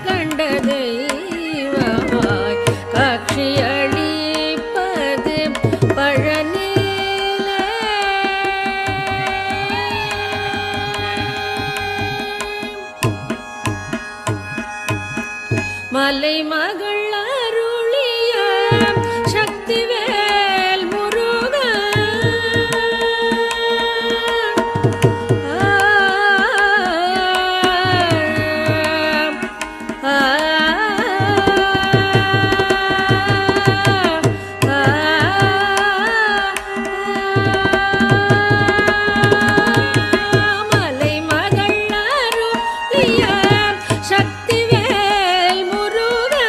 கண்ட தெய்வமாய் காட்சியளிப்பது பழனி. மலை மகள் அருளிய சக்திவேல் முருகா. மலை மகள் அருளிய சக்திவேல் முருகா.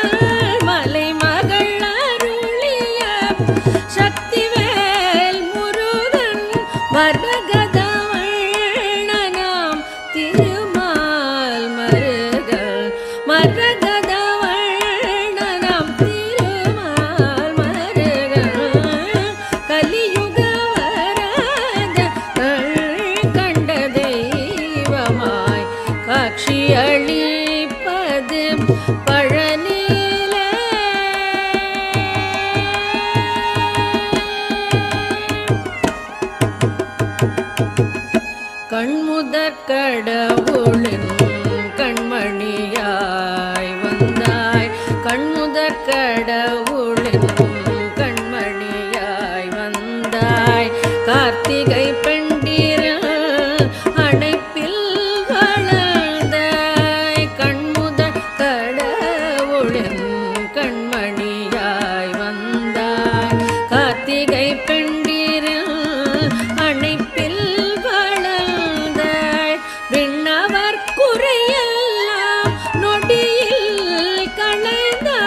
மலை மகள் அருளிய சக்திவேல் முருகன் மரகதவண்ணனாம் திருமால் மருகல். மரகதவண்ணனாம் திருமால் மருகல். கலியுக வரத கண்ட தெய்வமாய் காட்சியளிப்பது பழனியிலே. கண்முதற் கடவுளின் கண்மணியாய் வந்தாய். கண்முதற் கடவுளின் கண்மணியாய் வந்தாய். கார்த்திகை பெண்டிரல் அணைப்பில் வளர்ந்தாய். கண்முதற் கடவுளின் கண்மணியாய் வந்தாய். கார்த்திகை பெண்டிரல் அணைப்பில் வளர்ந்தாய். விண்ணவர் குறையெல்லாம் நொடியில் களைந்தாய்.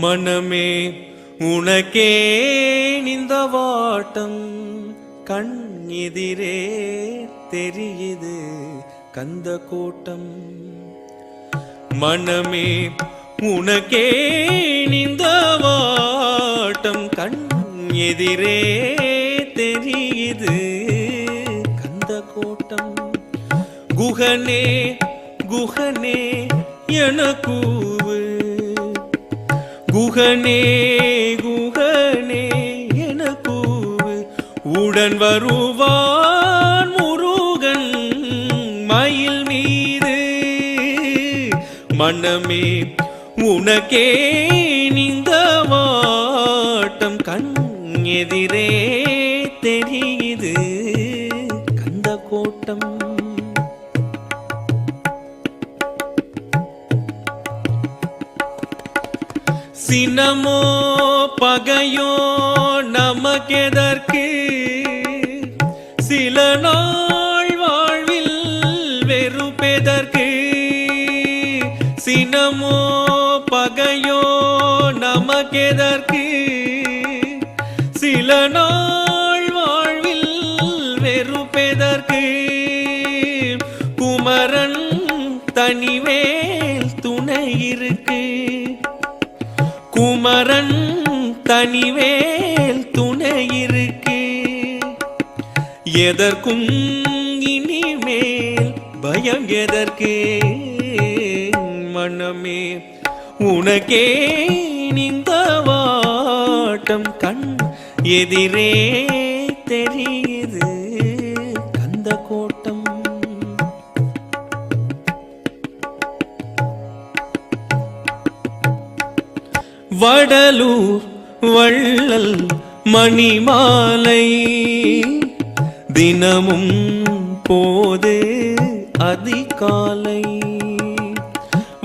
மனமே உனக்கே இந்த வாட்டம் கண் எதிரே தெரியுது கந்த கோட்டம். மனமே உனக்கே இந்த வாட்டம் கண் எதிரே தெரியுது கந்த கோட்டம். குகனே குகனே எனக்கூவு, குகனே குகனே எனக்கூவு, உடன் வருவான் முருகன் மயில் மீது. மனமே உனக்கே இந்த வாட்டம் கண் எதிரே தெரியுது கந்த கோட்டம். சினமோ பகையோ நமக்கெதற்கு, சில நாள் வாழ்வில் வெறுப்பெதற்கு. சினமோ பகையோ நமக்கெதற்கு, சில நாள் வாழ்வில் வெறுப்பெதற்கு. குமரன் தனிவேல் துணை இருக்கு, குமரன் தனிவேல் துணை இருக்கு. எதற்கும் இனிமேல் பயம் எதற்கு. மனமே உனக்கே இந்த வாட்டம் கண் எதிரே தெரியுது கந்த கோட்டம். வடலூர் வள்ளல் மணிமாலை தினமும் போது அதிகாலை.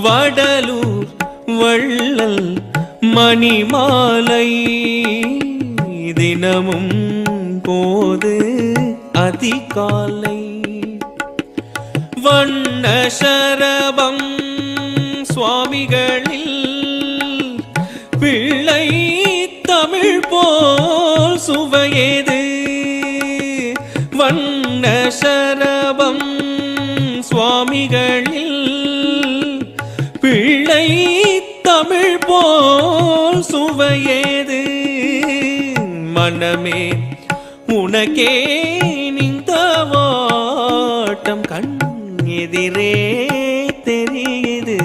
வடலூர் வள்ளல் மணிமாலை தினமும் போது அதிகாலை. வண்ண சரபம் சுவாமிகளில் பிள்ளை தமிழ் போல் சுவையேது. வண்ண சரபம் சுவாமிகளில் பிள்ளை தமிழ் போல் சுவையேது. மனமே உனக்கே இந்த வாட்டம் கண் எதிரே தெரியுது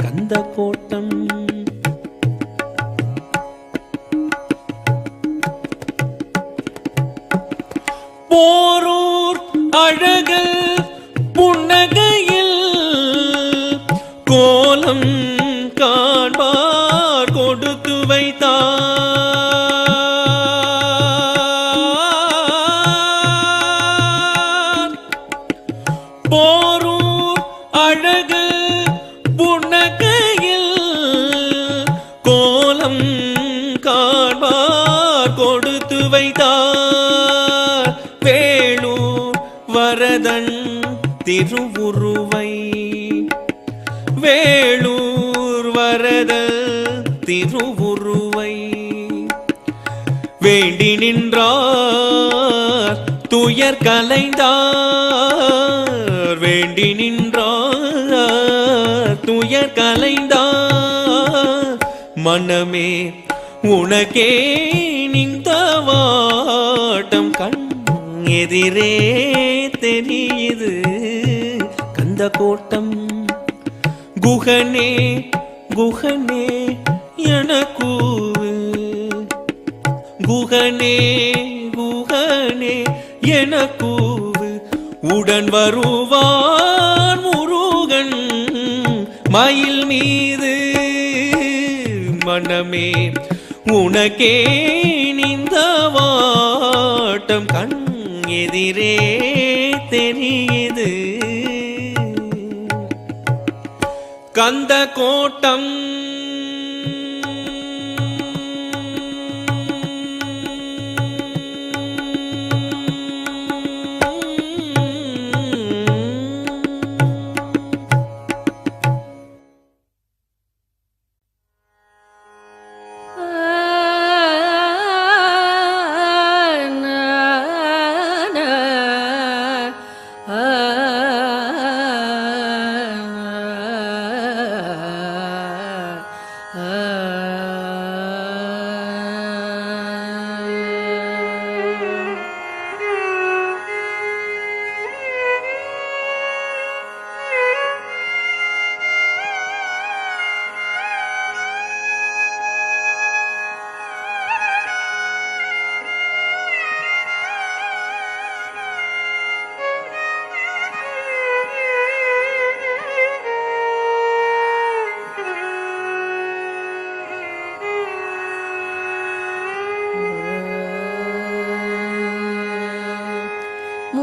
கந்த கோட்டம். போரூர் அழகல் புன்னகையில் கோலம் காண்பார் கொடுத்து வைத்தார். போரூர் அழகல் புன்னகையில் கோலம் காண்பார் கொடுத்து வைத்தார். வேளூர் வரதன் திருவுருவை, வேளூர் வரதல் திருவுருவை வேண்டி நின்றார் துயர் கலைந்தார். வேண்டி நின்றார் துயர் கலைந்தார். மனமே உனக்கே இந்த வாட்டம் கண் எதிரே தெரியுது கந்த கோட்டம். குகனே குகனே எனக்கூவு, குகனே குகனே எனக்கூவு, உடன் வருவான் முருகன் மயில் மீது. மனமே உனக்கே இந்த வாட்டம் கண் எதிரே தெரியுது கந்த கோட்டம்.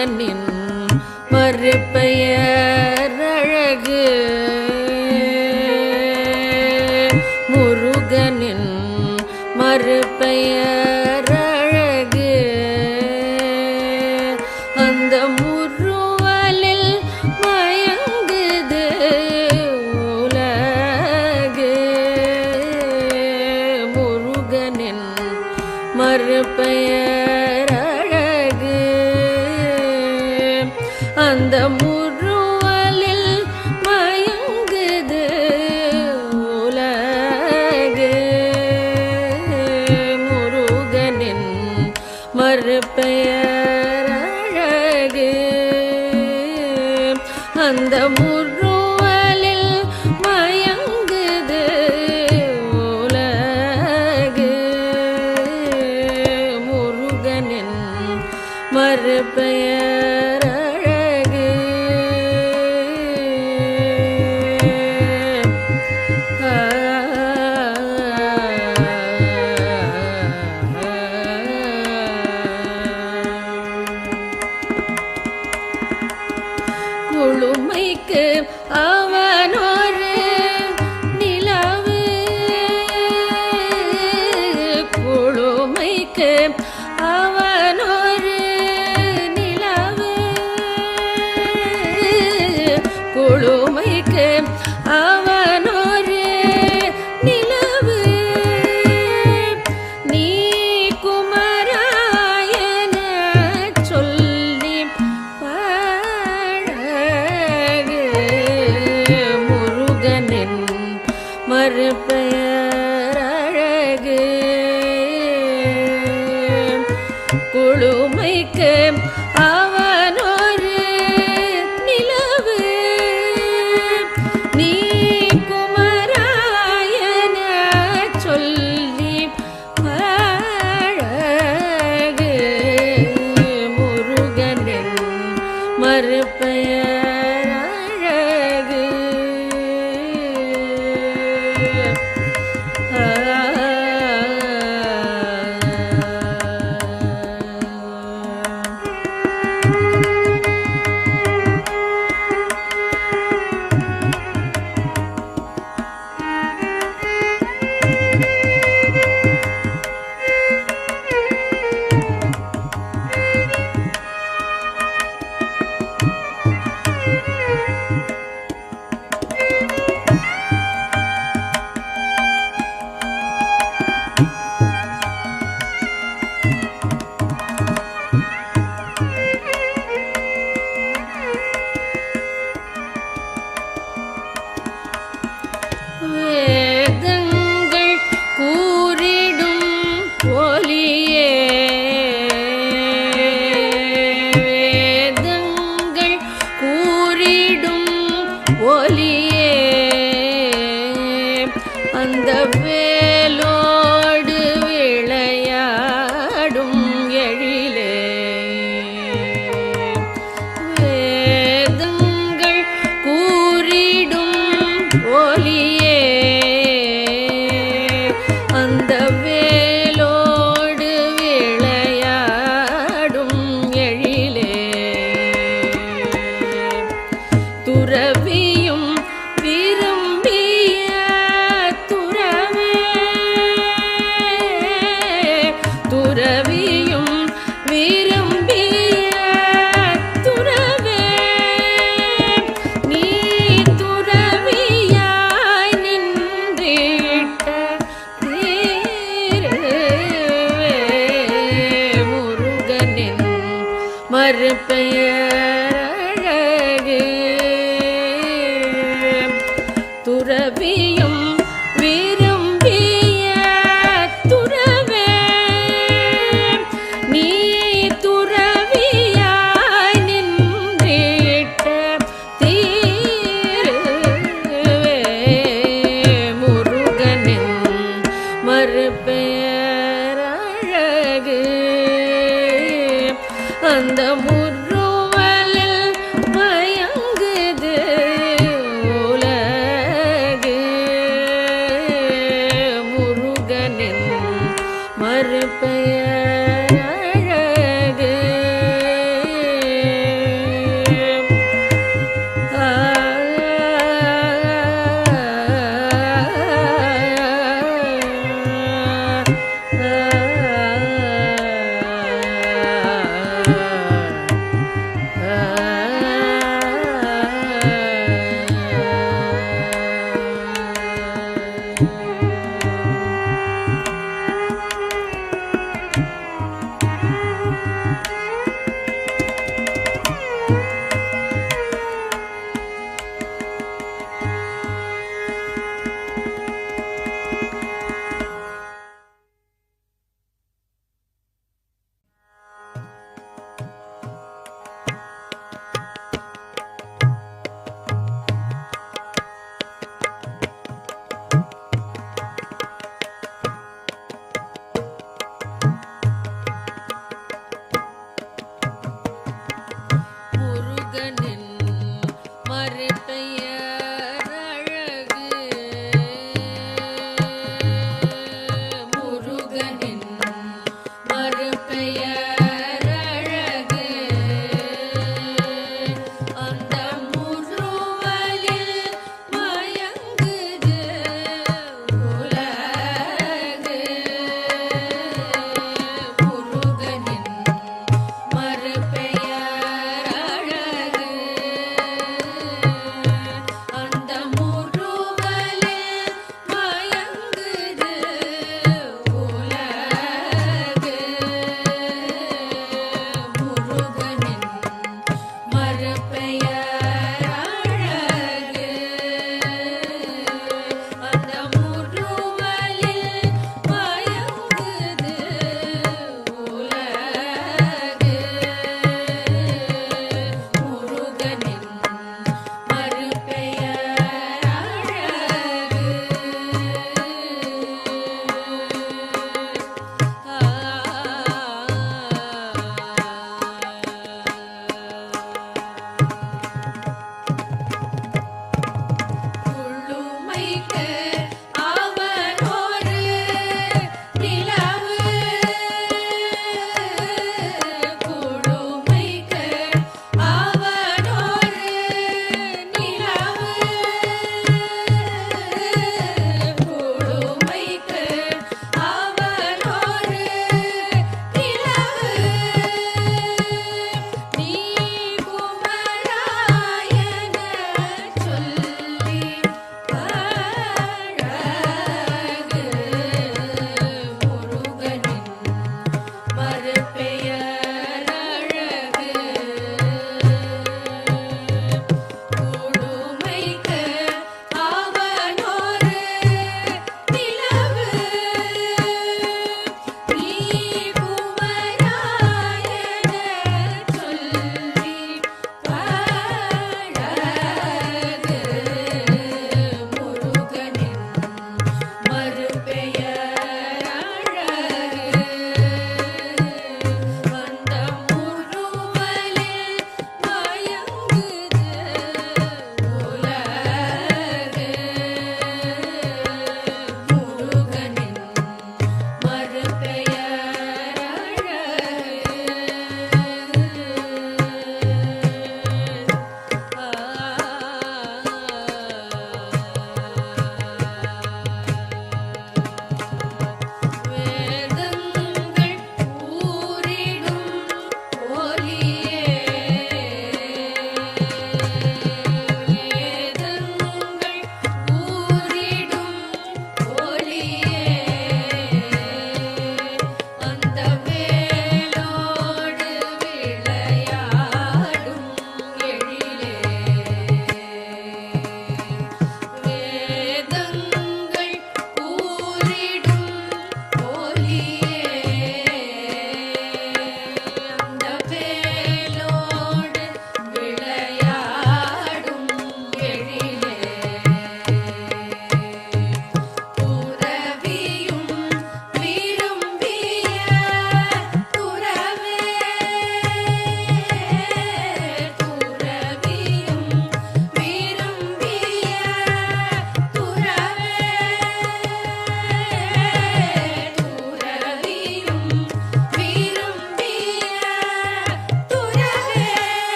முருகனின் மறுபெயரழகு முருகனின் மறுபெயரழகு அந்த முருவலில் மயங்குது உலகு முருகனின் மறுபெயரழகு அந்த முருவலில் மயங்குது உலகு முருகனின் மறுபெயரழகு அந்த முருவலில் மயங்குது உலகு முருகனின் மறுபெயரழகு குளுமைக்கு அவனொரு நிலவு குளுமைக்கு அவனொரு நிலவு குளுமைக்கு அவனொரு நிலவு நீ குமராயன சொல்லி பழகு முருகனின் மறுபெயரழகு குளுமைக்கு அவனொரு நிலவு நீ குமராயன சொல்லி பழகு முருகனின் மறுபெயரழகு வேதங்கள் கூறிடும் ஒலியே வேதங்கள் கூறிடும் ஒலியே அந்த வேலோடு விளையாடும் எழிலே வேதங்கள் கூறிடும் ஒலியே அந்த வேலோடு விளையாடும் எழிலே துறவியும் விரும்பிய துறவே துறவியும் விரும்பிய துறவே நீ துறவியாய் நின்றிட்ட தீருவே முருகனின் மறுபெயரழகு துறவியும் விரும்பிய துறவே நீ துறவியாய் நின்றிட்ட தீருவே முருகனின் மறுபெயரழகு அந்த முருவலில் மயங்க மறுபெயர் அழகு முருகனின் மறுபெயர் அழகு அந்த முருவலில் மயங்குது உலகு முருகனின் மறுபெயர் அழகு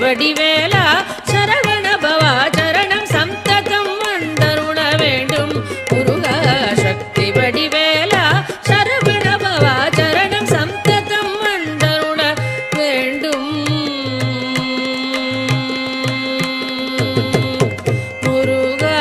வடிவேலா சரவண பவா சரணம் சந்ததம் வந்தருள வேண்டும் முருகா சக்தி வடிவேலா சரவண பவா சரணம் சந்ததம் வந்தருள வேண்டும் முருகா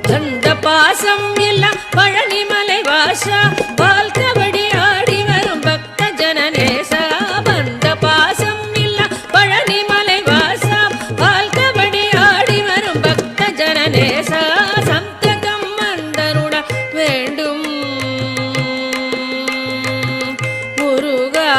கந்த பாசம் எல்லாம் பழனிமலை வாசா பால் கபடி ஆடி வரும் பக்த ஜனநேசா பந்த பாசம் எல்லாம் பழனிமலை வாசா பால் கபடி ஆடி வரும் பக்த ஜனநேசா சந்ததம் வந்தருள வேண்டும் முருகா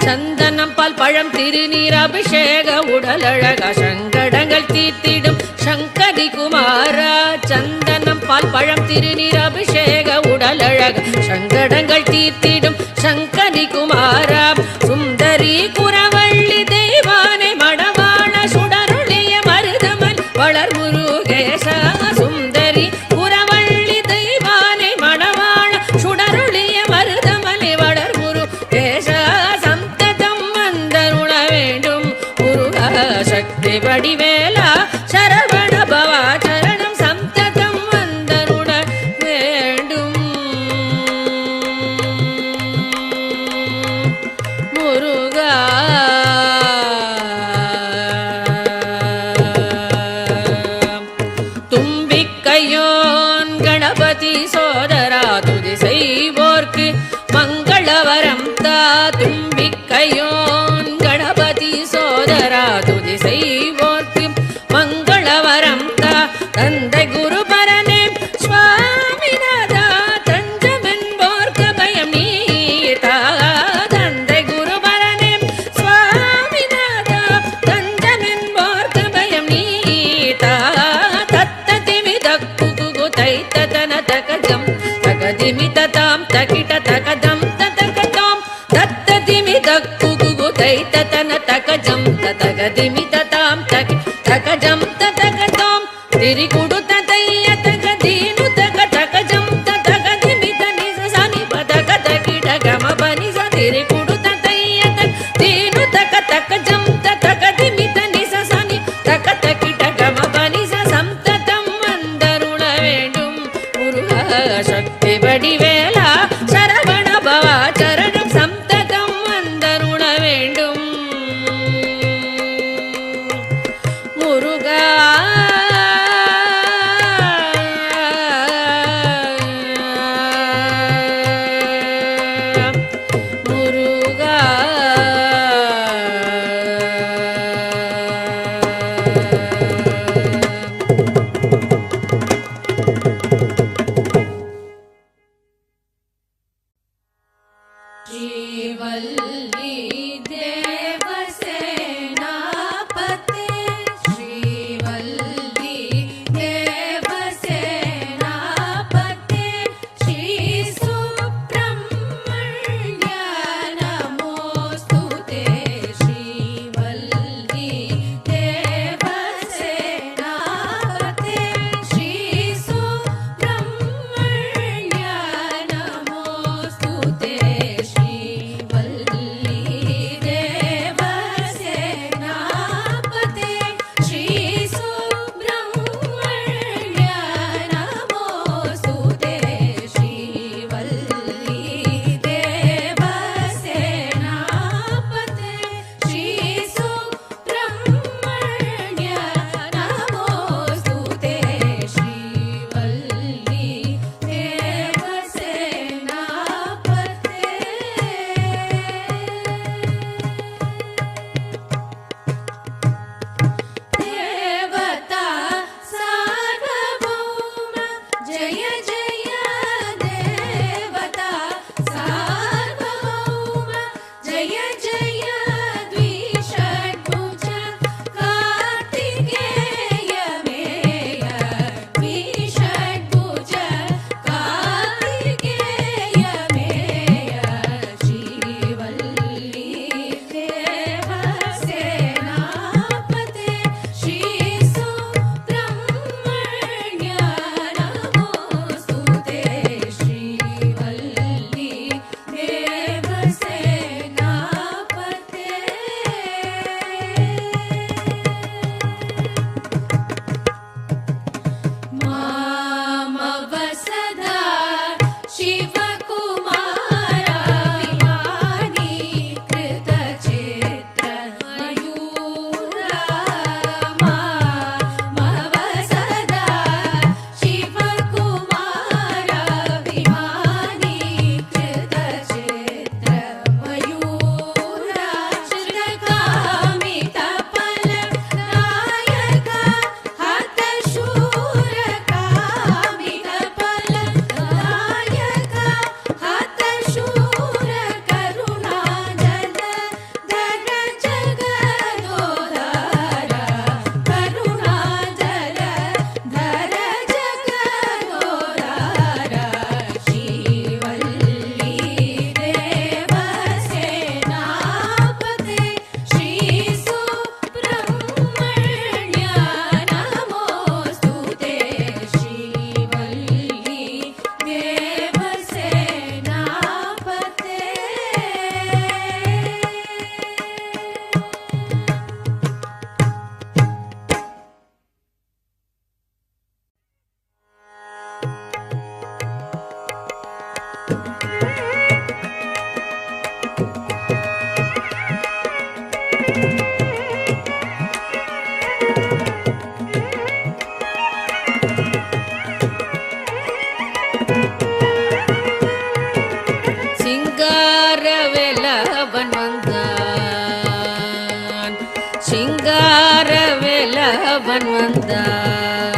சந்தனம் பால் பழம் திருநீர் அபிஷேக உடலழக சங்கடங்கள் தீர்த்திடும் சங்கரி குமாரா சந்தனம் பால் பழம் திருநீர் அபிஷேக உடலழக சங்கடங்கள் தீர்த்திடும் சங்கரி குமாரா சுந்தரி குரவள்ளி தெய்வானை மடவாள சுடருளிய மருதமன் வளர் முருகேசா சுந்தரி குரவள்ளி தெய்வானை மடவாள சுடருளிய மருதமலை வளர் முருகேசா சந்ததம் வந்தருள வேண்டும் முருகா சக்தி வடிவேலா சரவண பவா சரணம் சந்ததம் வந்தருள வேண்டும் முருகா தும்பிக்கையோன் கணபதி சோதரா துதி செய்வோர்க்கு மங்களவரம் தா தும்பிக்கையோன் கணபதி சோதரா துதி செய்வோர்க்கு மங்களவரம் தா தந்தை குருபரனே சுவாமிநாதா தஞ்சமென்போர்க்கு பயம் நீதா தந்தை குருபரனே சுவாமிநாதா தஞ்சமென்போர்க்கு பயம் நீதா தத்த திமித குகு தைத்தன தகஜம் தகதிமித தாம் தகிட தகதம் தகதம் தத்த திமித குகு தைத்தன தகஜம் தகதிமித தாம் தகஜம் தகதம் திரிகுடு ததைய தகதீனு தகஜம் தகதிமித நிச சனி பதக தகிட கம பனி ச திரிகுடு ததைய தீனு தகஜம் தகதிமித நிச சனி தகிட கம பனி ச சந்ததம் வந்தருள வேண்டும் முருகா சக்தி வடிவேலா சரவண பவா சரணம் சந்ததம் வந்தருள வேண்டும் முருகா வேலவன் வந்தான்,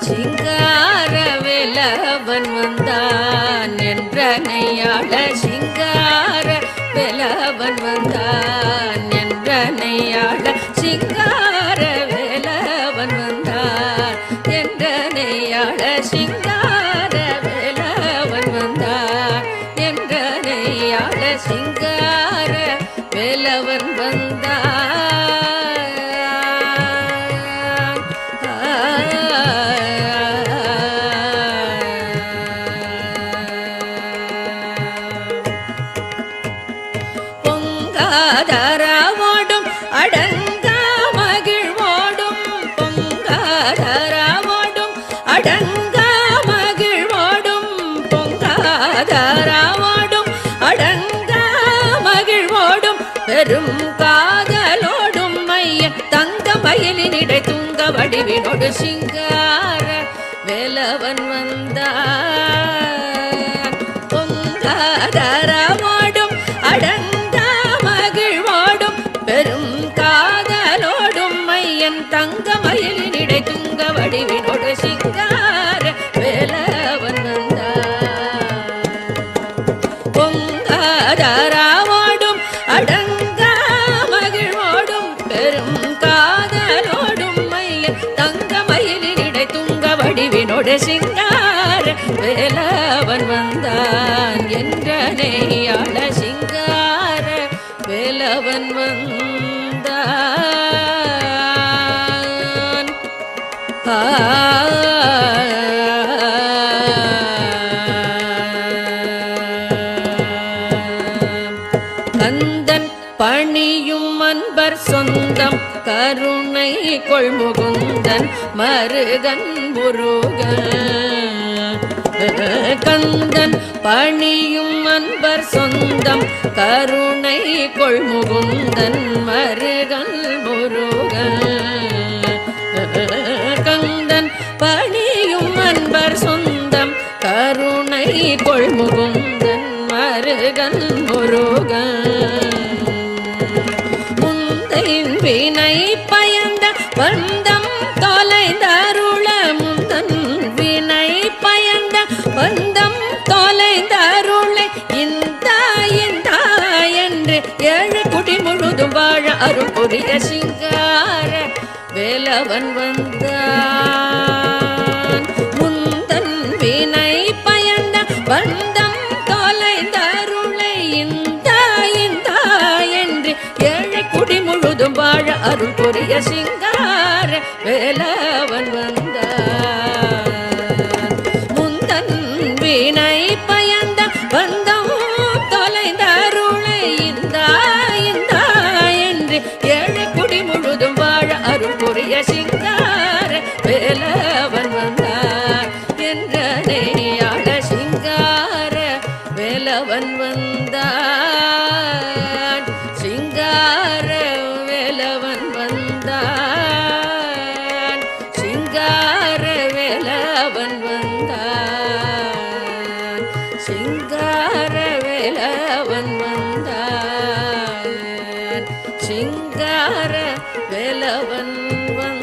சிங்கார வேலவன் வந்தான் என்றனையாள சிங்கார வேலவன் வந்தான் என்றனையாள சிங்கார வேலவன் வந்தான் என்றனையாள சிங்கார வேலவன் வந்தான் என்றனையாள சிங்கார வேலவன் வந்தான். பொங்காதராவோடும் அடங்கா மகிழ்வோடும், பொங்காதராவோடும் அடங்கா மகிழ்வோடும், பொங்காதராவோடும் அடங்கா மகிழ்வோடும் பெரும் காதலோடும் மையன் தங்க மயிலினிடை துங்க வடிவினோடு சிங்கார வேலவன் வந்தான், பொங்காதராவோடும் அடங்கா மகிழ்வோடும் பெரும் காதலோடும் மையன் தங்க மயிலினிடை துங்க வடிவினோடு சிங்கார வேலவன் வந்தான், பொங்காதராவோடும் அடங்கா மகிழ்வோடும் பெரும் காதலோடும் மையன் தங்க மயிலினிடை துங்க வடிவினோடு சிங்கார வேலவன் வந்தான் என்றனையாள சிங்கார வேலவன் வந்தான். கந்தன் பணியும் அன்பர் சொந்தம் கருணை கொள்முகுந்தன் மருகன் முருகன், கந்தன் பணியும் அன்பர் சொந்தம் கருணை கொள்முகுந்தன் மருகன் முருகன், கந்தன் பணியும் அன்பர் சொந்தம் கருணை கொள்முகுந்தன் மருகன் முருகன், முந்தையின் வினை பயந்த பந்தம் தொலைந்தருள, முந்தன் வினை பயந்த பந்தம் தொலைந்தருளை இந்தா இந்தா என்று ஏழு குடி முழுதும் வாழ அருள் புரிய சிங்கார வேலவன் வந்தான், முந்தன் வினை பயந்த பந்தம் தொலைந்தருளை இந்தா இந்தா என்று ஏழு குடி முழுதும் வாழ அருள் புரிய சிங்கார வேலவன் வந்தான், முந்தன் வினை பயந்த பந்தம் தொலைந்தருளை இந்தா இந்தா என்று ஏழு குடி முழுதும் வாழ அருள் புரிய சிங்கார வேலவன் வந்தான் என்றனையாள சிங்கார வேலவன் வந்தான், சிங்கார வேலவன் வந்தான், சிங்கார வேலவன் வந்தான், சிங்கார வேலவன் வந்தான், சிங்கார வேலவன் வந்தான்.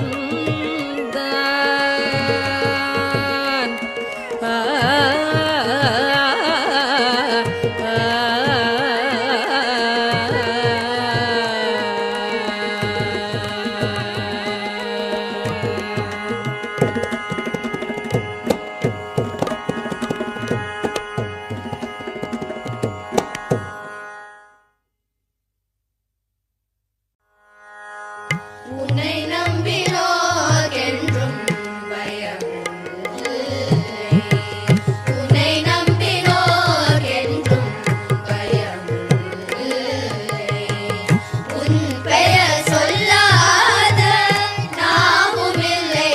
உன்னை நம்பினோர்க்கென்றும் பயமில்லை, உன்னை நம்பினோர்க்கென்றும் பயமில்லை, உன் பெயர் சொல்லாத நாமும் இல்லை,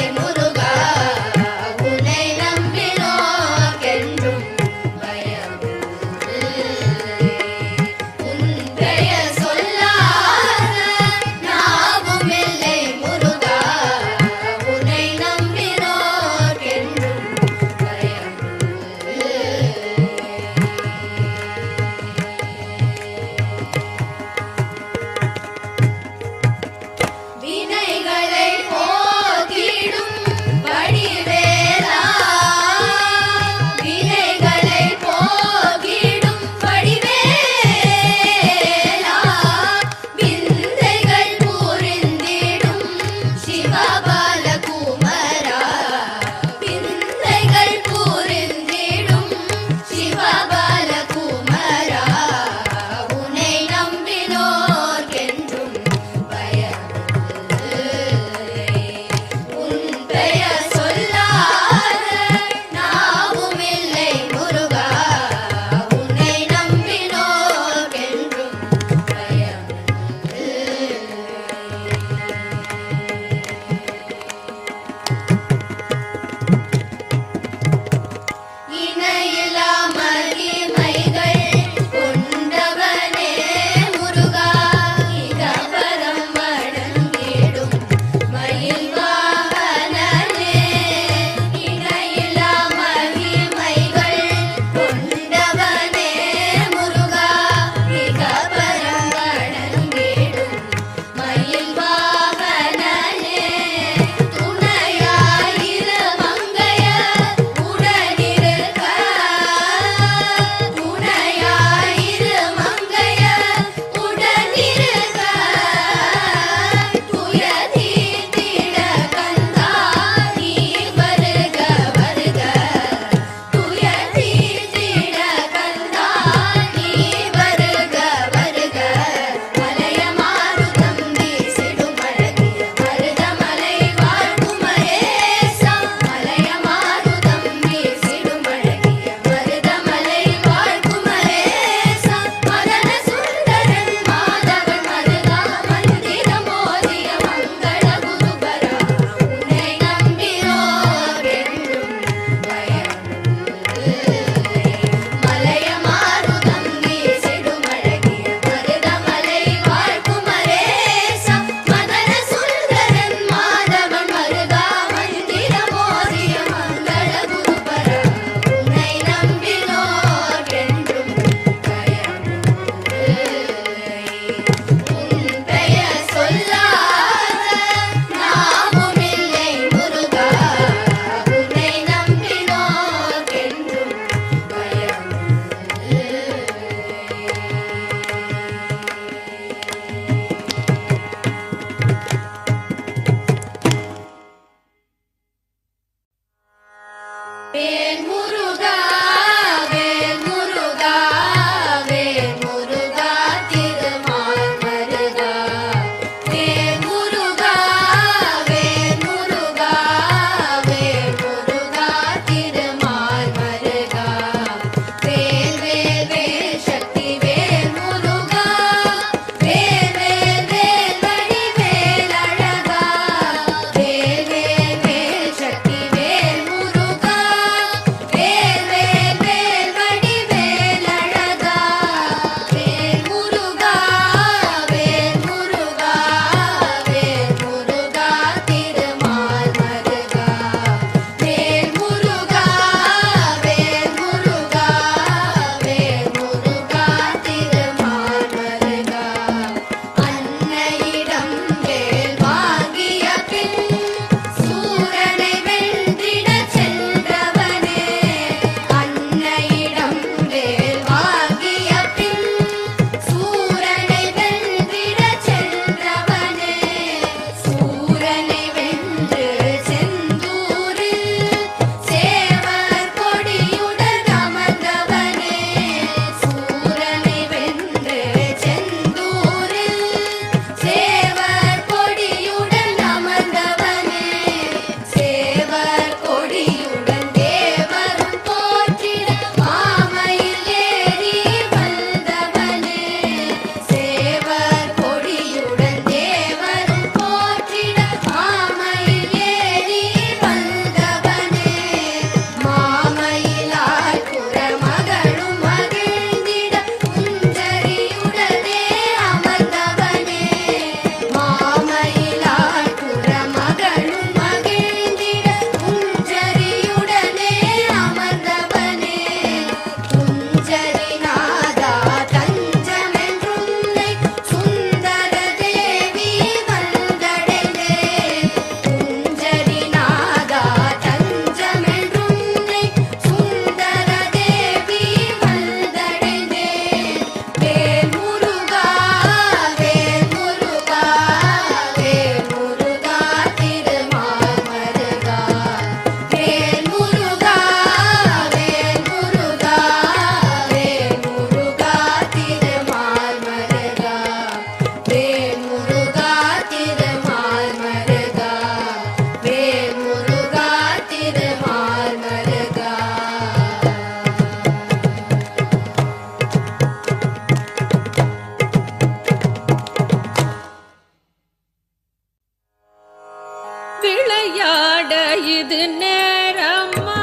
விளையாட இது நேரமா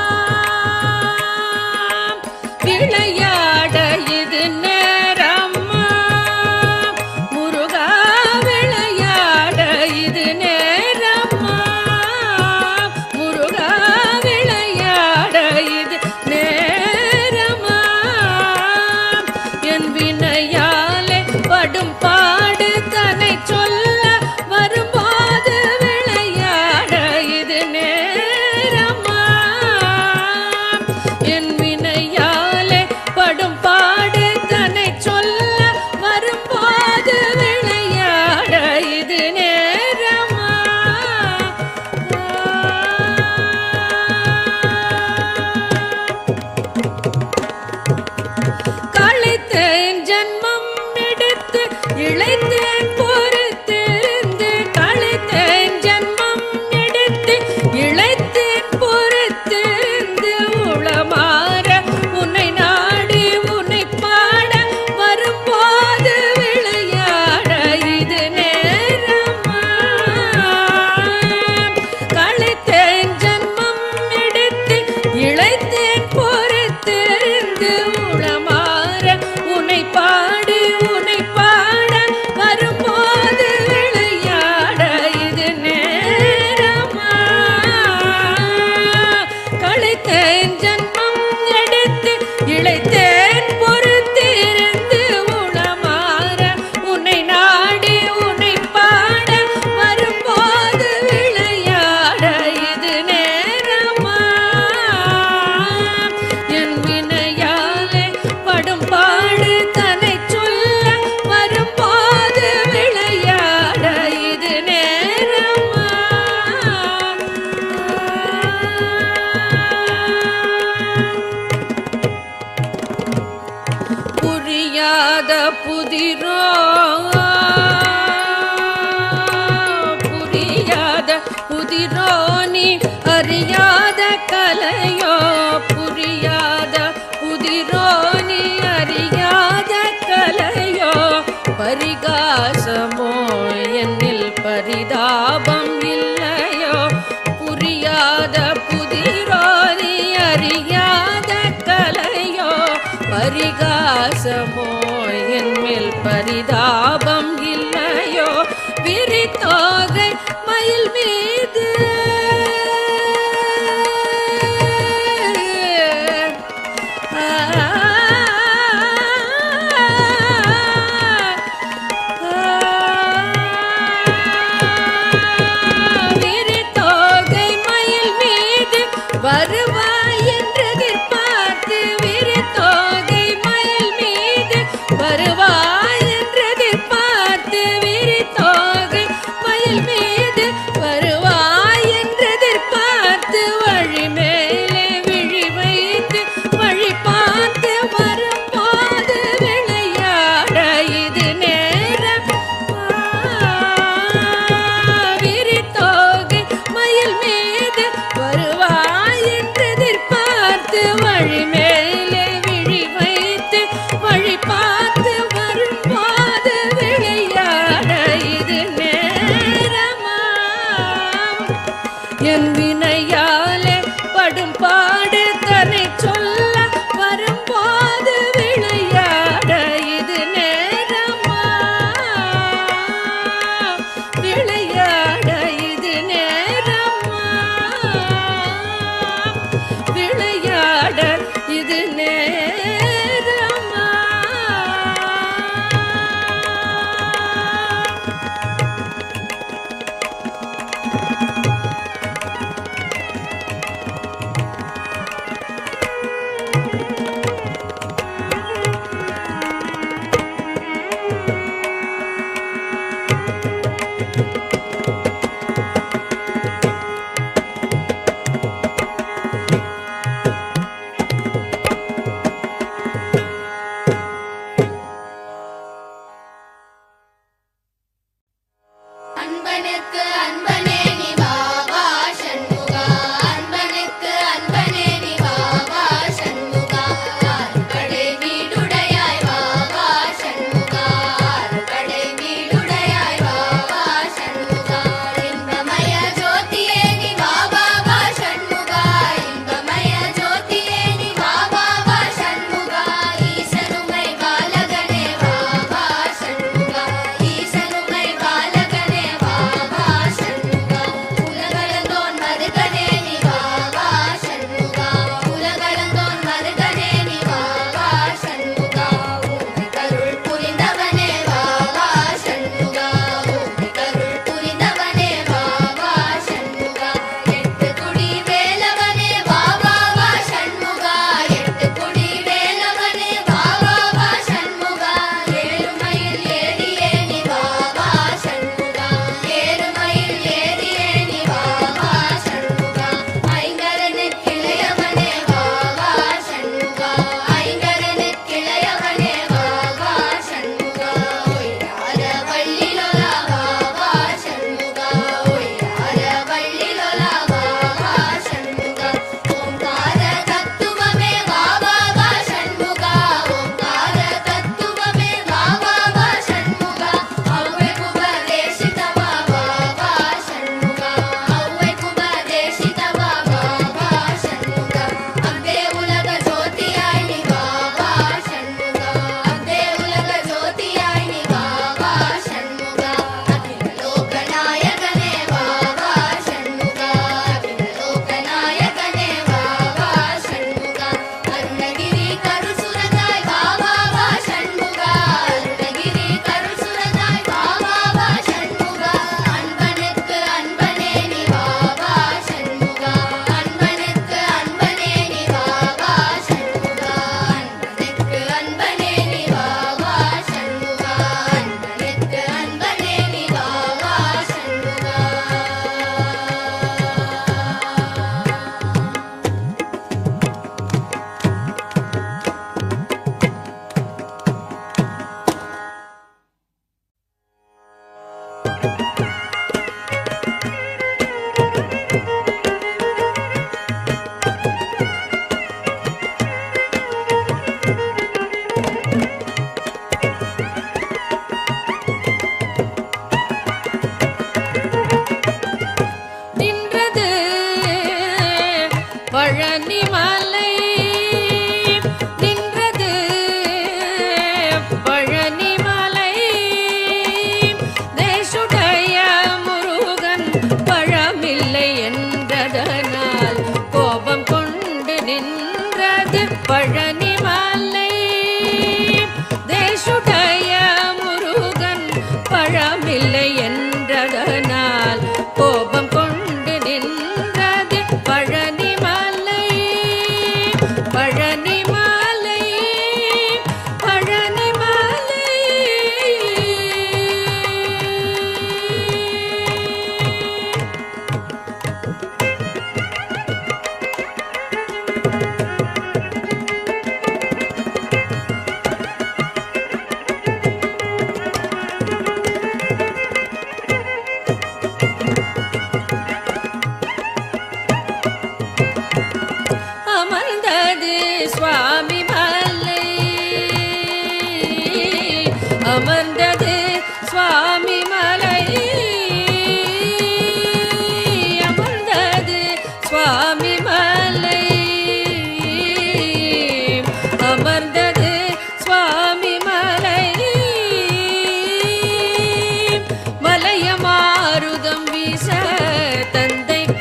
விளையாட இது நேரமா முருகா விளையாட இது நேரமா முருகா விளையாட இது நேரமா என் வினையாலே படும் பாடு தன்னை சொல்ல வரும்போது விளையாட இது நேரமா என் வினையாலே படும் பாடு தன்னை சொல்ல வரும்போது விளையாட இது நேரமா களைத்தேன் ஜன்மம் எடுத்து இழைத்தேன் பொறுத்திருந்து களைத்தேன் ஜன்மம் எடுத்து இழைத்தேன் பொறுத்திருந்து உளமாற உன்னை நாடி உன்னை பாட வரும்போது விளையாட இது நேரமா களைத்தேன் ஜன்மம் எடுத்து இழைத்தேன் பொறுத்திருந்து உளமாற உன்னை பாடி உன்னை பாட வரும்போது விளையாட இது நேரமா களைத்தேன் ஜன்மம் எடுத்து இழைத்தேன் பொறுத்திருந்து உளமாற உன்னை நாடி உன்னை பாட வரும்போது விளையாட இது நேரமா என் வினையாலே படும் பாடு தன்னை சொல்ல வரும்போது விளையாட இது நேரமா புரியாத புதிரோ புரியாத புதிரோ நீ அறியாத கலையோ புரியாத புதிரோ நீ அறியாத கலையோ பரிகாசமோ என்னில் பரிதாபம் இல்லையோ புரியாத புதிரோ நீ அறியாத கலையோ பரிகாசமோ என்மேல் பரிதாபம் இல்லையோ விரித்தோகை மயில் மீது விரித்தோகை மயில் மீது வருவாய் என்று எதிர்பார்த்து விரித்தோகை மயில் மீது வருவாய் என்று எதிர்பார்த்து விரித்தோகை மயில் மீது வருவாய் என்று எதிர்பார்த்து வழி மேலே விழி வைத்து வழி பார்த்து வரும்போது விளையாட இது நேரம் விரித்தோகை மயில் மீது வருவாய் என்று எதிர்பார்த்து வழி மேலே விழி வைத்து வழி பார்த்து வரும்போது விளையாட இது நேரமா என் வினையாலே படும் பாடு தன்னை சொல்ல வரும்போது விளையாட இது நேரமா விளையாட இது நேரமா விளையாட இது நேரமா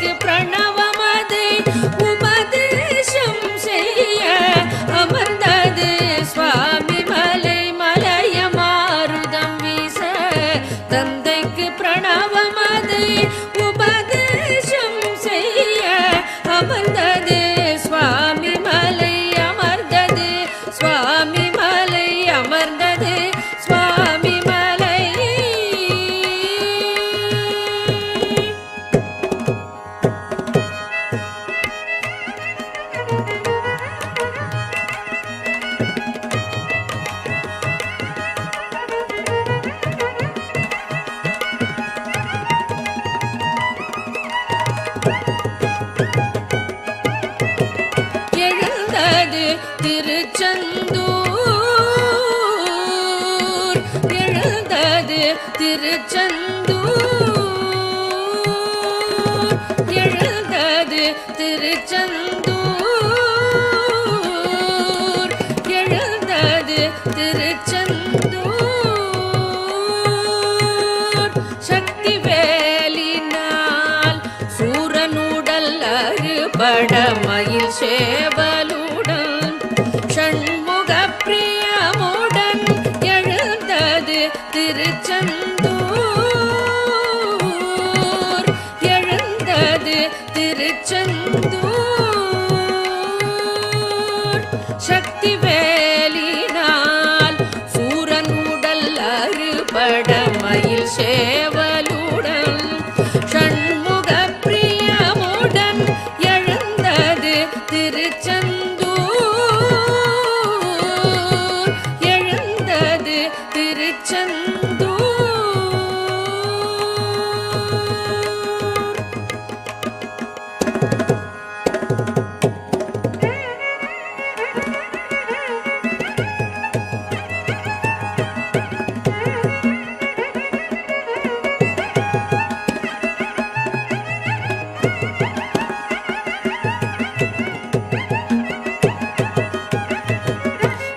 தந்தைக்கு பிரணவமதை உபதேசம் செய்ய அமர்ந்தது சுவாமி மலை மலைய மாருதம் வீச தந்தைக்கு பிரணவமதை உபதேசம் செய்ய அமர்ந்தது சுவாமி மலை அமர்ந்தது சுவாமி மலை அமர்ந்தது சுவாமி மலை எழுந்தது திருச்செந்தூர் எழுந்தது திருச்செந்தூர் எழுந்தது திருச்செந்தூர் எழுந்தது திருச்செந்தூர் சக்தி வேலினால் சூரனுடல் அறுபட மயில் சேவலுடன் ஷண்முக பிரியமுடன் எழுந்தது திருச்செந்தூர் எழுந்தது திருச்செந்தூர் சக்தி வேலினால் சூரனுடல் அறுபட மயில் சேவலுடன் ஷண்முக பிரியமுடன் எழுந்தது திருச்செந்தூர் எழுந்தது திருச்செந்தூர்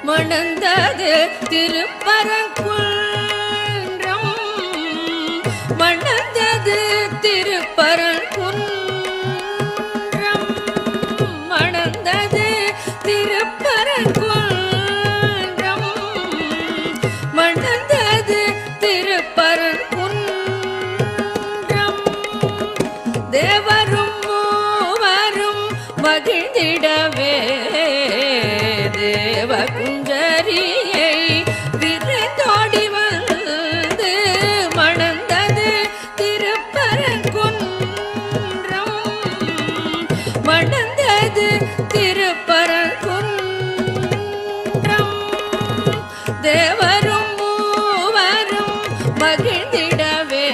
மணந்தது திருப்பரங்குன்றம் மணந்தது திருப்பரங்குன்றம் மணந்தது திருப்பரங்குன்றம் மணந்தது திருப்பரங்குன்றம் தேவரும் மூவரும் மகிழ்ந்திடவே தேவ குஞ்சரியை விருந்தோடி வந்து மணந்தது திருப்பரங்குன்றம் மணந்தது திருப்பரங்குன்றம் தேவரும் மூவரும் மகிழ்ந்திடவே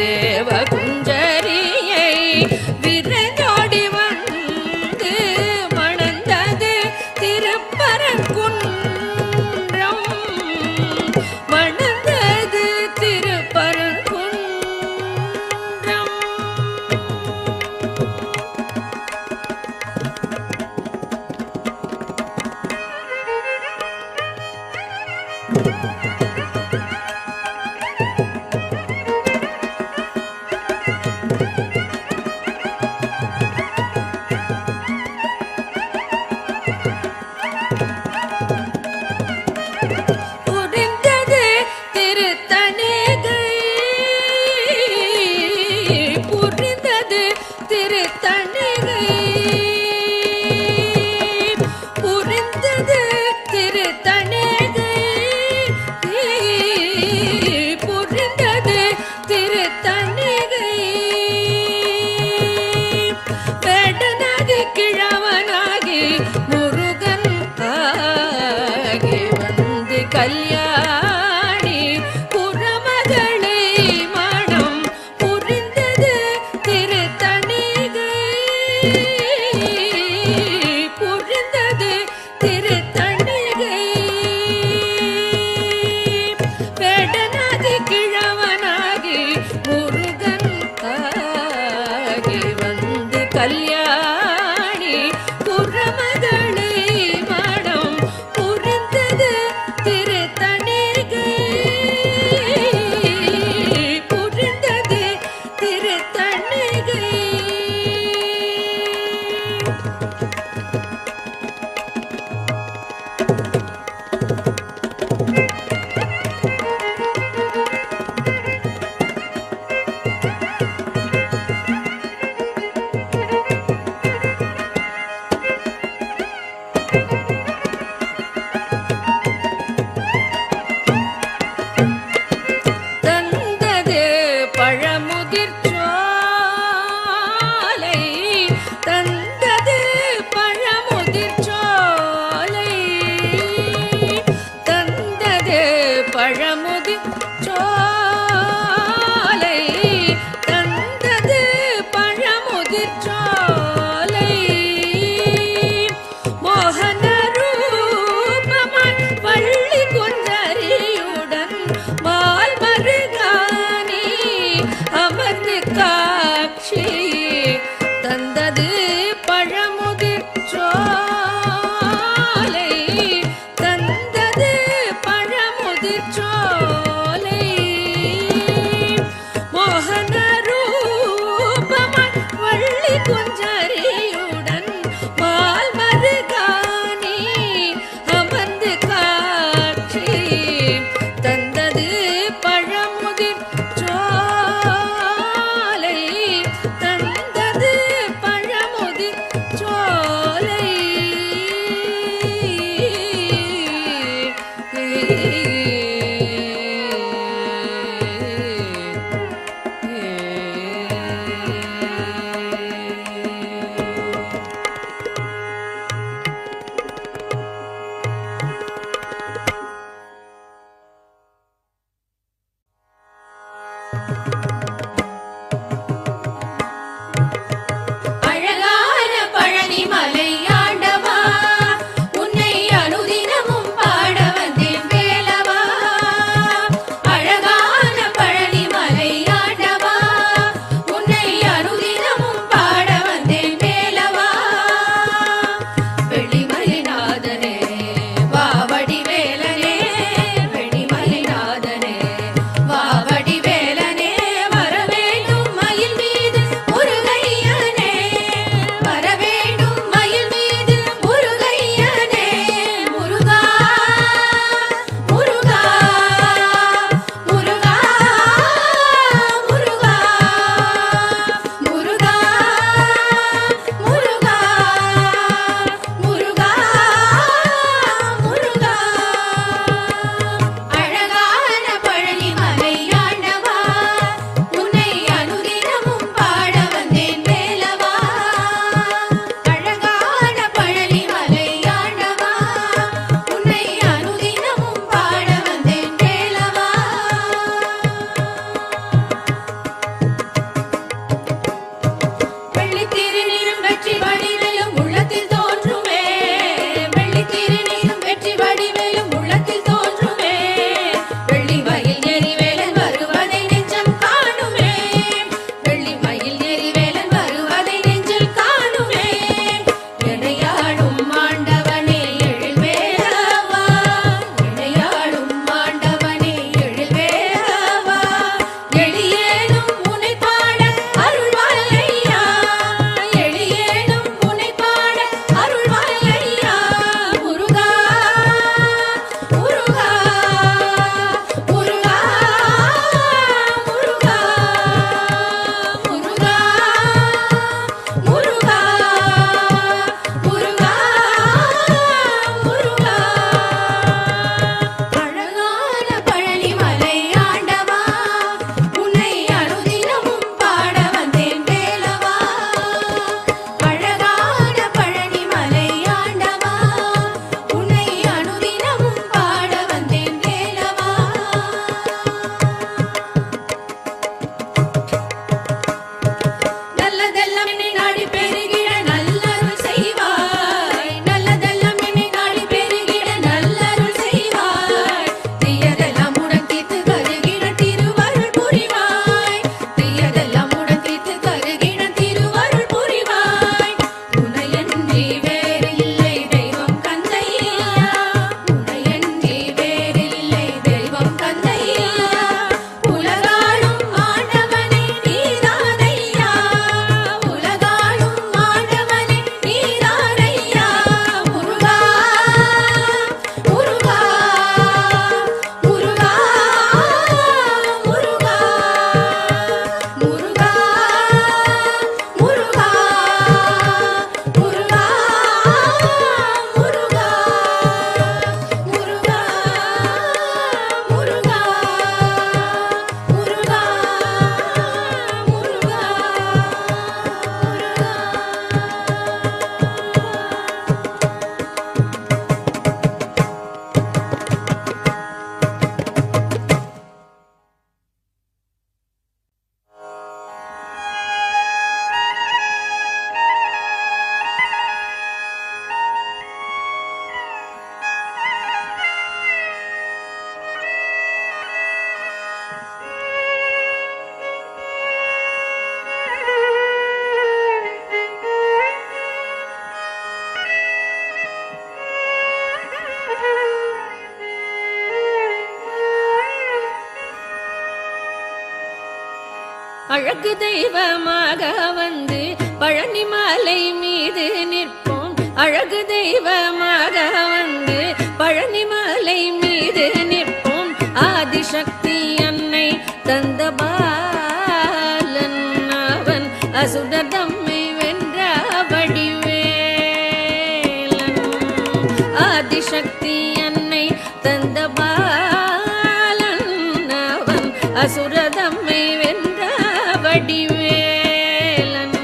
தேவ குஞ்சரியை விருந்தோடி வந்து மணந்தது திருப்பரங்குன்றம் மணந்தது திருப்பரங்குன்றம் புரிந்தது திருத்தணிகை புரிந்தது திருத்தணிகை புரிந்தது திருத்தணிகை புரிந்தது திருத்தணிகை வேடனாகி கிழவனாகி முருகன் ஆகி வந்து கல்யாணி புறமகளை மனம் புரிந்தது திருத்தணிகை புரிந்தது திருத்தணிகை வேடனாகி கிழவனாகி முருகன் ஆகி வந்து கல்யாணி புறமகளை மனம் புரிந்தது திருத்தணிகை புரிந்தது திருத்தணிகை அழகு தெய்வமாக வந்து பழனி மலை மீது நிற்போம். அழகு தெய்வமாக வந்து பழனி மலை மீது நிற்போம். ஆதிசக்தி அன்னை தந்த பாலன் அவன் அசுரர் தம்மை வென்ற வடிவேலன். ஆதிசக்தி அன்னை தந்த பாலன் அவன் அசுரர் தம்மை வென்ற வடிவேலன்.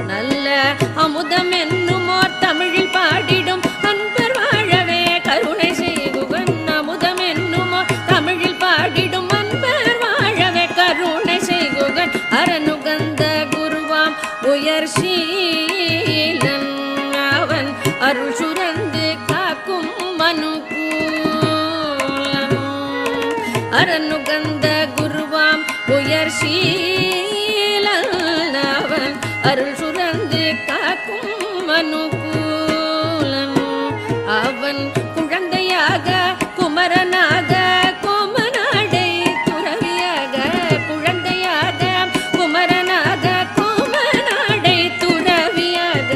நல்ல அமுதம் என்னுமோர் தமிழில் பாடிடும் அன்பர் வாழவே கருணை செய்குகன். அமுதம் என்னுமோர் தமிழில் பாடிடும் அன்பர் வாழவே கருணை செய்குகன். அரணுகந்த குருவாம் உயர் சீலன் அவன் அருள் சுரந்து காக்கும் மனுகூலன். அரணுகந்த குருவாம் உயர் சீலன் அவன் அருள் சுரந்து காக்கும் மனுகூலன். அவன் குழந்தையாக குமரனாக கோமநாடை துறவியாக. குழந்தையாக குமரனாக கோமநாடை துறவியாக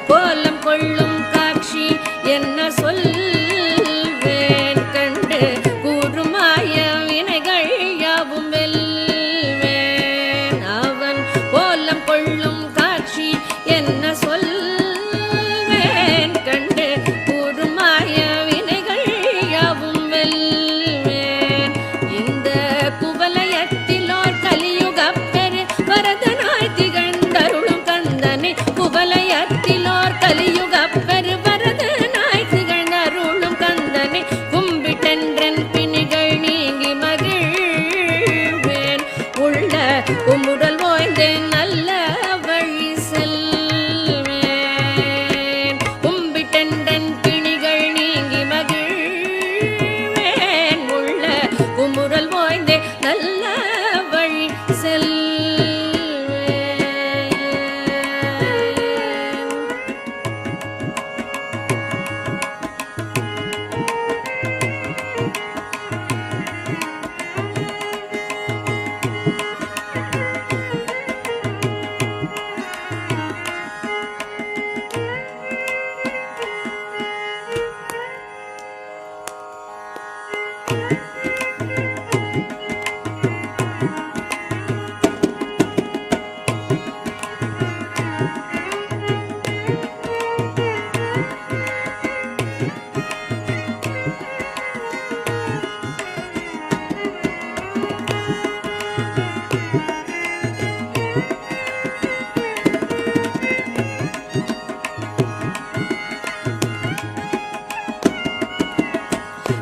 கோலம் கொள்ளும் காட்சி என்ன சொல்வேன் கண்டு கூறுமாய வினைகள் யாவும் வெல்வேன். அவன் கோலம் கொள்ளும் காட்சி என்ன சொல்வேன் கண்டு கூறுமாய வினைகள் யாவும் வெல்வேன். இந்த குவலயத்திலோர் கலியுகப் பெரு வரதனாய் திகழ்ந்தருளும் கந்தனை. குவலயத்திலோர் கலியுகப் பெரு வரதனாய் திகழ்ந்தருளும் கந்தனை கும்பிட்டென்றன் பிணிகள் நீங்கி மகிழ்வேன். உள்ள உம்முடல் ஓய்ந்தேன் நல்ல வழி செல்வேன். கும்பிட்டென்றன் பிணிகள் நீங்கி மகிழ்வேன். உள்ள உம்முடல் ஓய்ந்தே நல்ல வழி செல்வேன்.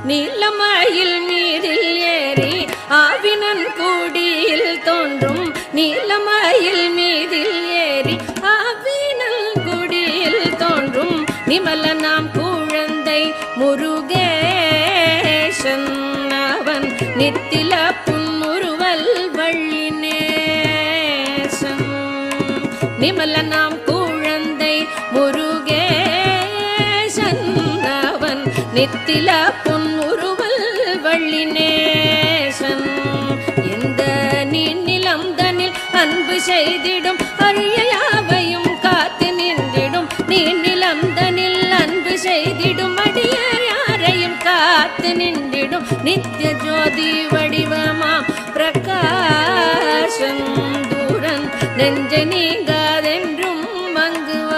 நீலமயில் மீதில் ஏறி ஆவினன் கூடியில் தோன்றும். நீலமயில் மீதில் ஏறி ஆவினன் கூடியில் தோன்றும். நிமலனாம் குழந்தை முருகேசன் அவன் நித்தில புன்முறுவல் வள்ளினேசன். நிமலனாம் குழந்தை முருகேசன் அவன் நித்தில பொன்முறுவல் வள்ளினேசன். எந்த நீநிலம் தனில் அன்பு செய்திடும் அரியயாவையும் காத்து நின்றிடும். நீநிலம் தனில் அன்பு செய்திடும் அடியார் யாரையும் காத்து நின்றிடும். நித்திய ஜோதி வடிவமாம் பிரகாசம் தூரன் நெஞ்ச நீங்காதென்றும் மங்குவாசன்.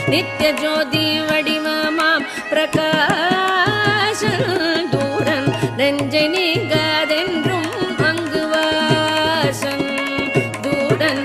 நித்திய ஜோதி வடிவமாம் பிரகாசன் தூரன் நெஞ்சை நீங்காதென்றும் மங்குவாசன். தூரன்